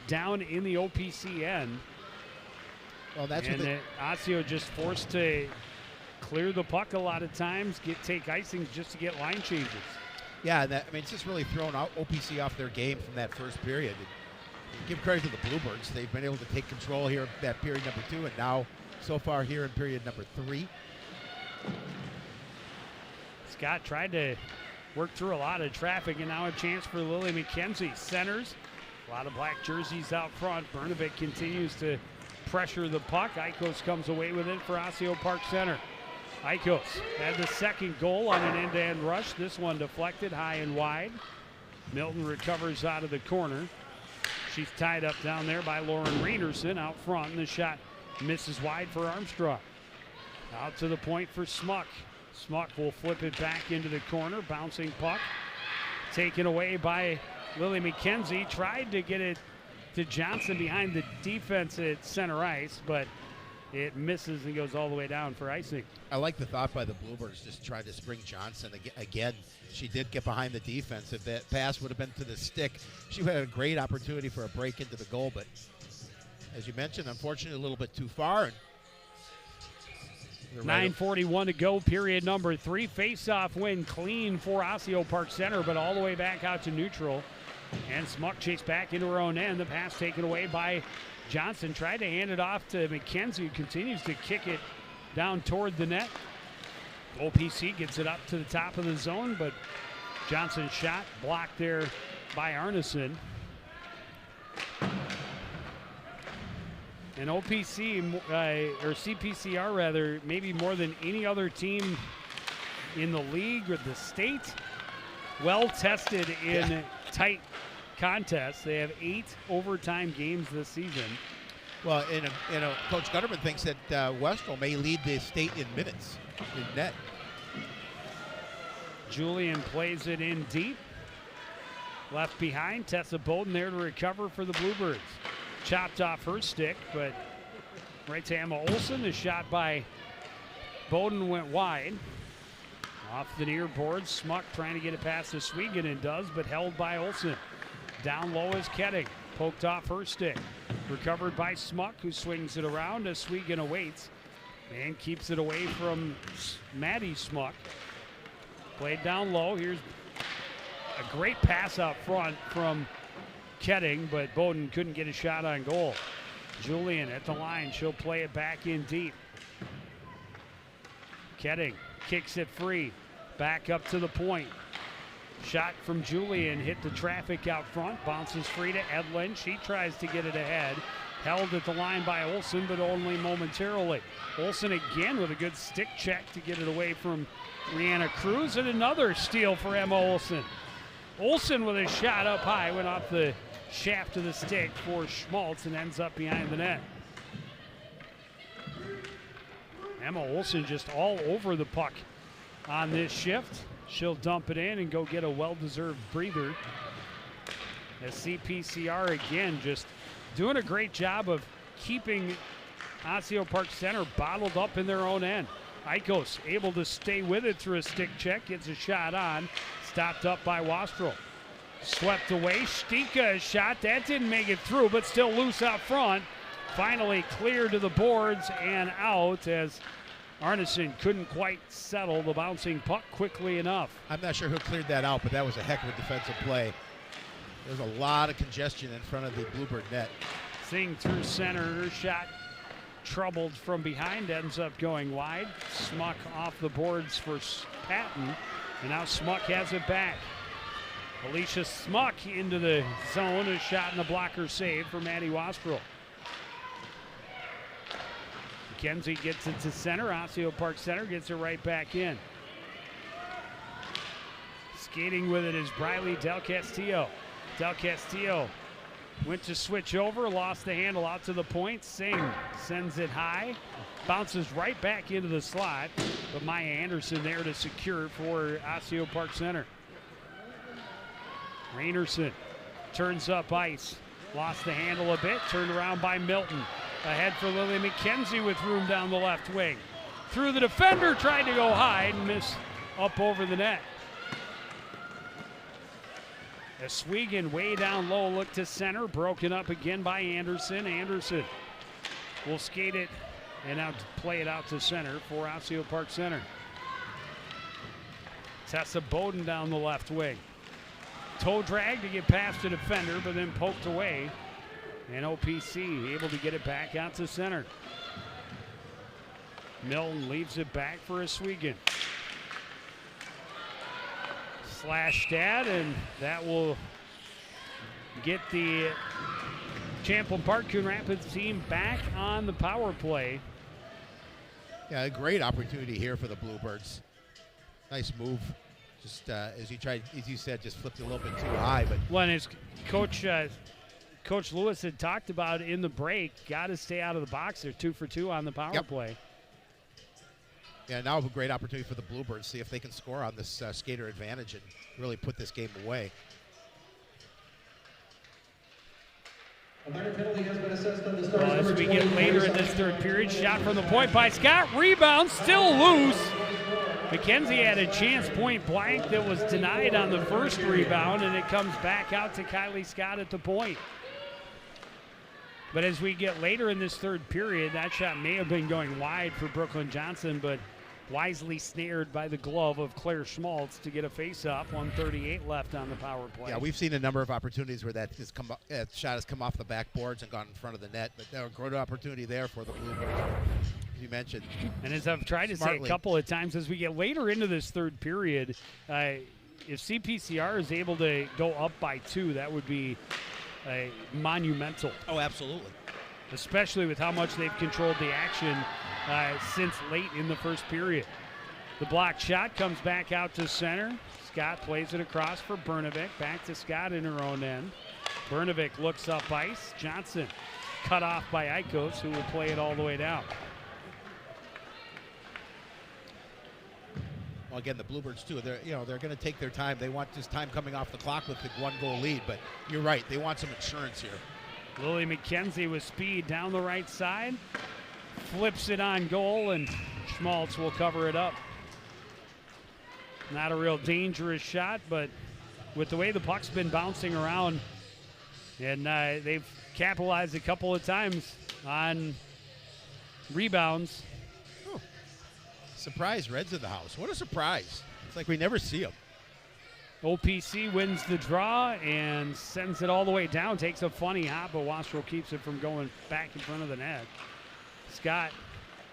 down in the OPC end. Well, that's and what Osseo just forced to clear the puck a lot of times, take icing just to get line changes. Yeah, it's just really thrown out OPC off their game from that first period. Give credit to the Bluebirds. They've been able to take control here that period number 2, and now so far here in period number 3. Scott tried to work through a lot of traffic, and now a chance for Lily McKenzie. Centers, a lot of black jerseys out front. Bernovic continues to pressure the puck. Eikos comes away with it for Osseo Park Center. Eikos had the second goal on an end-to-end rush. This one deflected high and wide. Milton recovers out of the corner. She's tied up down there by Lauren Rainerson out front, and the shot misses wide for Armstrong. Out to the point for Smuck. Smuck will flip it back into the corner. Bouncing puck. Taken away by Lily McKenzie. Tried to get it to Johnson behind the defense at center ice, but it misses and goes all the way down for icing. I like the thought by the Bluebirds, just trying to spring Johnson again. She did get behind the defense. If that pass would have been to the stick, she would have had a great opportunity for a break into the goal, but as you mentioned, unfortunately a little bit too far. And 9:41 to go, period number 3. Face-off win clean for Osseo Park Center, but all the way back out to neutral. And Smuck chased back into her own end. The pass taken away by Johnson. Tried to hand it off to McKenzie, who continues to kick it down toward the net. OPC gets it up to the top of the zone, but Johnson's shot blocked there by Arneson. And OPC, or CPCR rather, maybe more than any other team in the league or the state, well tested in tight contests. They have 8 overtime games this season. Well, Coach Gutterman thinks that Westrel may lead the state in minutes in net. Julian plays it in deep. Left behind, Tessa Bowden there to recover for the Bluebirds. Chopped off her stick, but right to Emma Olsen. The shot by Bowden went wide. Off the near board, Smuck trying to get it past Oswego and does, but held by Olsen. Down low is Ketting. Poked off her stick. Recovered by Smuck, who swings it around. Oswego awaits and keeps it away from Maddie Smuck. Played down low. Here's a great pass out front from Ketting, but Bowden couldn't get a shot on goal. Julian at the line. She'll play it back in deep. Ketting kicks it free. Back up to the point. Shot from Julian hit the traffic out front. Bounces free to Edlin. She tries to get it ahead. Held at the line by Olsen, but only momentarily. Olsen again with a good stick check to get it away from Rihanna Cruz, and another steal for Emma Olsen. Olsen with a shot up high, went off the shaft of the stick for Schmaltz and ends up behind the net. Emma Olsen just all over the puck on this shift. She'll dump it in and go get a well-deserved breather. As CPCR again just doing a great job of keeping Osseo Park Center bottled up in their own end. Eikos able to stay with it through a stick check, gets a shot on, stopped up by Wastrel. Swept away, Stika shot, that didn't make it through, but still loose out front. Finally cleared to the boards and out as Arneson couldn't quite settle the bouncing puck quickly enough. I'm not sure who cleared that out, but that was a heck of a defensive play. There's a lot of congestion in front of the Bluebird net. Singh through center, her shot troubled from behind, ends up going wide. Smuck off the boards for Patton, and now Smuck has it back. Alicia Smuck into the zone, a shot and a blocker save for Maddie Wastrel. McKenzie gets it to center. Osseo Park Center gets it right back in. Skating with it is Briley Del Castillo. Del Castillo went to switch over, lost the handle out to the point. Singh sends it high, bounces right back into the slot, but Maya Anderson there to secure for Osseo Park Center. Rainerson turns up ice, lost the handle a bit, turned around by Milton. Ahead for Lily McKenzie with room down the left wing. Through the defender, tried to go high and miss up over the net. Oswego way down low, look to center, broken up again by Anderson. Anderson will skate it and now play it out to center for Osseo Park Center. Tessa Bowden down the left wing. Toe drag to get past the defender, but then poked away. And OPC able to get it back out to center. Milton leaves it back for Oswego. Slashed at, and that will get the Champlin Park Coon Rapids team back on the power play. Yeah, a great opportunity here for the Bluebirds. Nice move. Just as you said, just flipped it a little bit too high. But well, and as Coach Lewis had talked about in the break, got to stay out of the box. They're 2 for 2 on the power play. Yeah, now a great opportunity for the Bluebirds. See if they can score on this skater advantage and really put this game away. A minor penalty has been assessed on the stars. Well, as we get later in this third period, shot from the point by Scott. Rebound, still loose. McKenzie had a chance point blank that was denied on the first rebound, and it comes back out to Kylie Scott at the point. But as we get later in this third period, that shot may have been going wide for Brooklyn Johnson, but wisely snared by the glove of Claire Schmaltz to get a face-off. 1:38 left on the power play. Yeah, we've seen a number of opportunities where that shot has come off the backboards and gone in front of the net, but there was a great opportunity there for the Bluebirds, as you mentioned. And as I've tried to say a couple of times, as we get later into this third period, if CPCR is able to go up by 2, that would be monumental. Oh, absolutely. especially with how much they've controlled the action since late in the first period. The block shot comes back out to center. Scott plays it across for Brnovik. Back to Scott in her own end. Brnovik looks up ice. Johnson cut off by Eikos, who will play it all the way down. Well, again, the Bluebirds too. They're going to take their time. They want this time coming off the clock with the 1-goal lead. But you're right. They want some insurance here. Lily McKenzie with speed down the right side. Flips it on goal, and Schmaltz will cover it up. Not a real dangerous shot, but with the way the puck's been bouncing around, and they've capitalized a couple of times on rebounds. Oh. Surprise, Reds in the house. What a surprise. It's like we never see them. OPC wins the draw and sends it all the way down. Takes a funny hop, but Wasserl keeps it from going back in front of the net. Scott,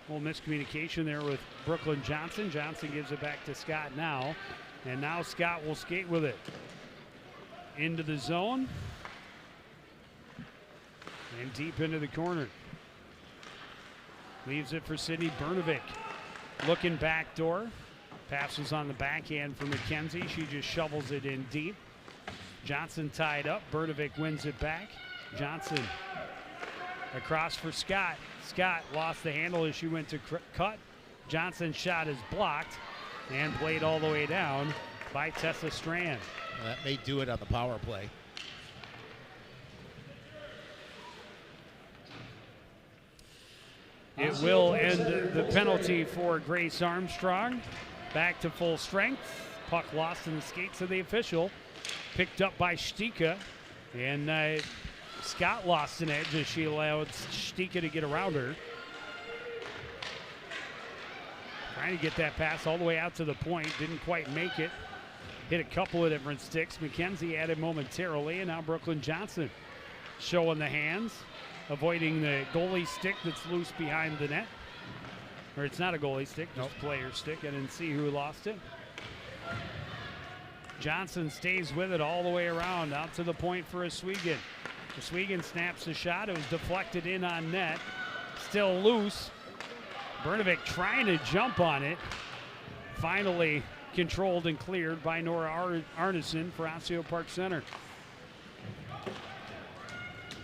a little miscommunication there with Brooklyn Johnson. Johnson gives it back to Scott now. And now Scott will skate with it. Into the zone. And deep into the corner. Leaves it for Sydney Brnovik. Looking backdoor. Passes on the backhand for McKenzie. She just shovels it in deep. Johnson tied up. Brnovik wins it back. Johnson across for Scott. Scott lost the handle as she went to cut. Johnson's shot is blocked and played all the way down by Tessa Strand. Well, that may do it on the power play. It will end the penalty for Grace Armstrong. Back to full strength. Puck lost in the skates of the official. Picked up by Stika. And Scott lost an edge as she allowed Stika to get around her. Trying to get that pass all the way out to the point. Didn't quite make it. Hit a couple of different sticks. McKenzie added momentarily. And now Brooklyn Johnson showing the hands. Avoiding the goalie stick that's loose behind the net. Or it's not a goalie stick, just a player stick. I didn't see who lost it. Johnson stays with it all the way around, out to the point for Oswego. Oswego snaps the shot. It was deflected in on net. Still loose. Brnovik trying to jump on it. Finally controlled and cleared by Nora Arneson for Osseo Park Center.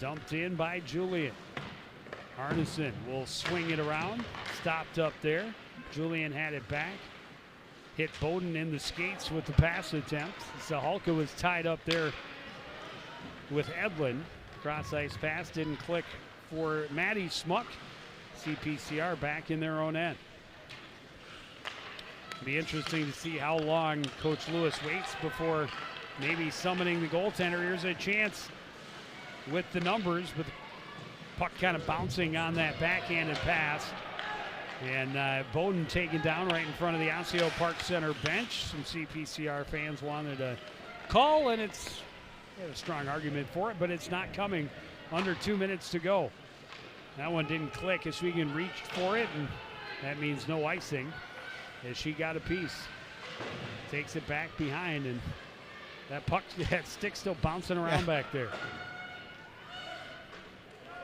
Dumped in by Julian. Arneson will swing it around. Stopped up there. Julian had it back. Hit Bowden in the skates with the pass attempt. Zahalka was tied up there with Edlin. Cross ice pass didn't click for Maddie Smuck. CPCR back in their own end. Be interesting to see how long Coach Lewis waits before maybe summoning the goaltender. Here's a chance with the numbers, but the puck kind of bouncing on that backhanded pass. And Bowden taken down right in front of the Osseo Park Center bench. Some CPCR fans wanted a call, and it's a strong argument for it, but it's not coming. Under 2 minutes to go. That one didn't click. Oswego reached for it, and that means no icing as she got a piece. Takes it back behind, and that puck, that stick still bouncing around back there.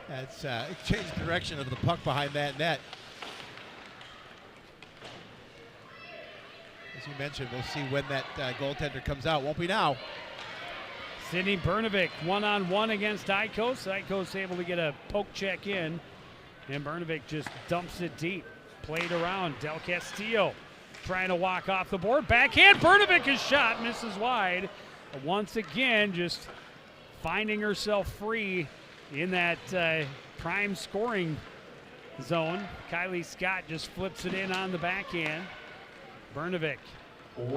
That's it changed the direction of the puck behind that net. As you mentioned, we'll see when that goaltender comes out. Won't be now. Sydney Brnovik one-on-one against Eikos. Eikos able to get a poke check in, and Brnovik just dumps it deep. Played around. Del Castillo trying to walk off the board. Backhand. Brnovik is shot. Misses wide. Once again, just finding herself free in that prime scoring zone. Kylie Scott just flips it in on the backhand. Brnovik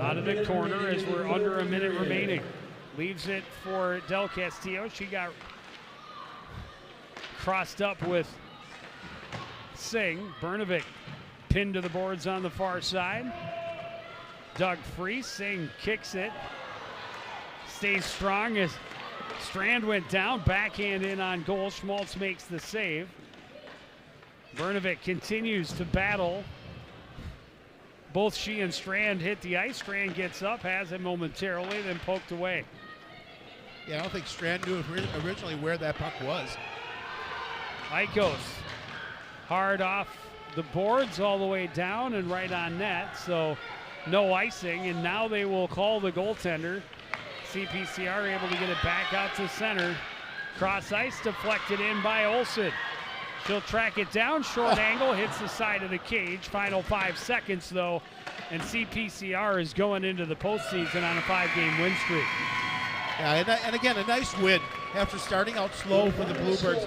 out of the corner as we're under a minute remaining. Leaves it for Del Castillo. She got crossed up with Singh. Brnovik pinned to the boards on the far side. Dug free. Singh kicks it. Stays strong as Strand went down. Backhand in on goal. Schmaltz makes the save. Brnovik continues to battle. Both she and Strand hit the ice. Strand gets up, has it momentarily, then poked away. Yeah, I don't think Strand knew originally where that puck was. Icos hard off the boards all the way down and right on net, so no icing, and now they will call the goaltender. CPCR able to get it back out to center. Cross ice, deflected in by Olsen. She'll track it down, short angle, hits the side of the cage. Final 5 seconds though, and CPCR is going into the postseason on a 5-game win streak. Yeah, and again, a nice win. After starting out slow for the Bluebirds,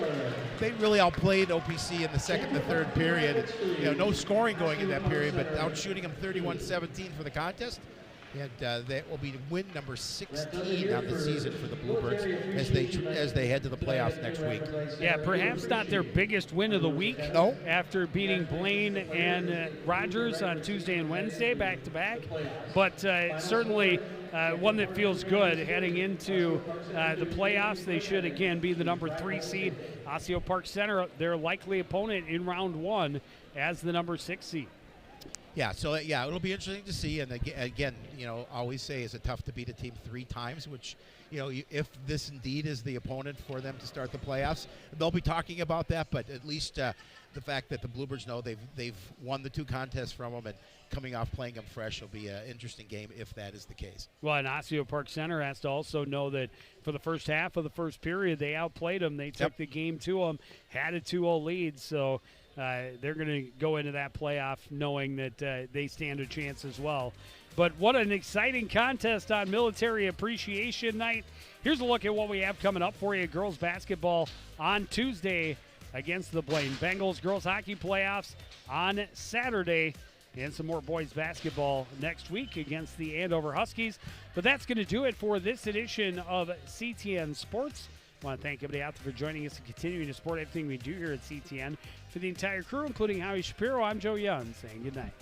they really outplayed OPC in the second and the third period. No scoring going in that period, but outshooting them 31-17 for the contest. And that will be win number 16 on the season for the Bluebirds as they head to the playoffs next week. Yeah, perhaps not their biggest win of the week. No. After beating Blaine and Rogers on Tuesday and Wednesday back-to-back. But certainly one that feels good heading into the playoffs. They should, again, be the number 3 seed. Osseo Park Center, their likely opponent in round 1 as the number 6 seed. Yeah, so it'll be interesting to see. And again, always say, is it tough to beat a team 3 times? Which, if this indeed is the opponent for them to start the playoffs, they'll be talking about that. But at least the fact that the Bluebirds know they've won the 2 contests from them and coming off playing them fresh will be an interesting game if that is the case. Well, and Osseo Park Center has to also know that for the first half of the first period, they outplayed them. They took the game to them, had a 2-0 lead. So they're going to go into that playoff knowing that they stand a chance as well. But what an exciting contest on Military Appreciation Night. Here's a look at what we have coming up for you. Girls basketball on Tuesday against the Blaine Bengals. Girls hockey playoffs on Saturday. And some more boys basketball next week against the Andover Huskies. But that's going to do it for this edition of CTN Sports. I want to thank everybody out there for joining us and continuing to support everything we do here at CTN. For the entire crew, including Howie Shapiro, I'm Joe Young, saying good night.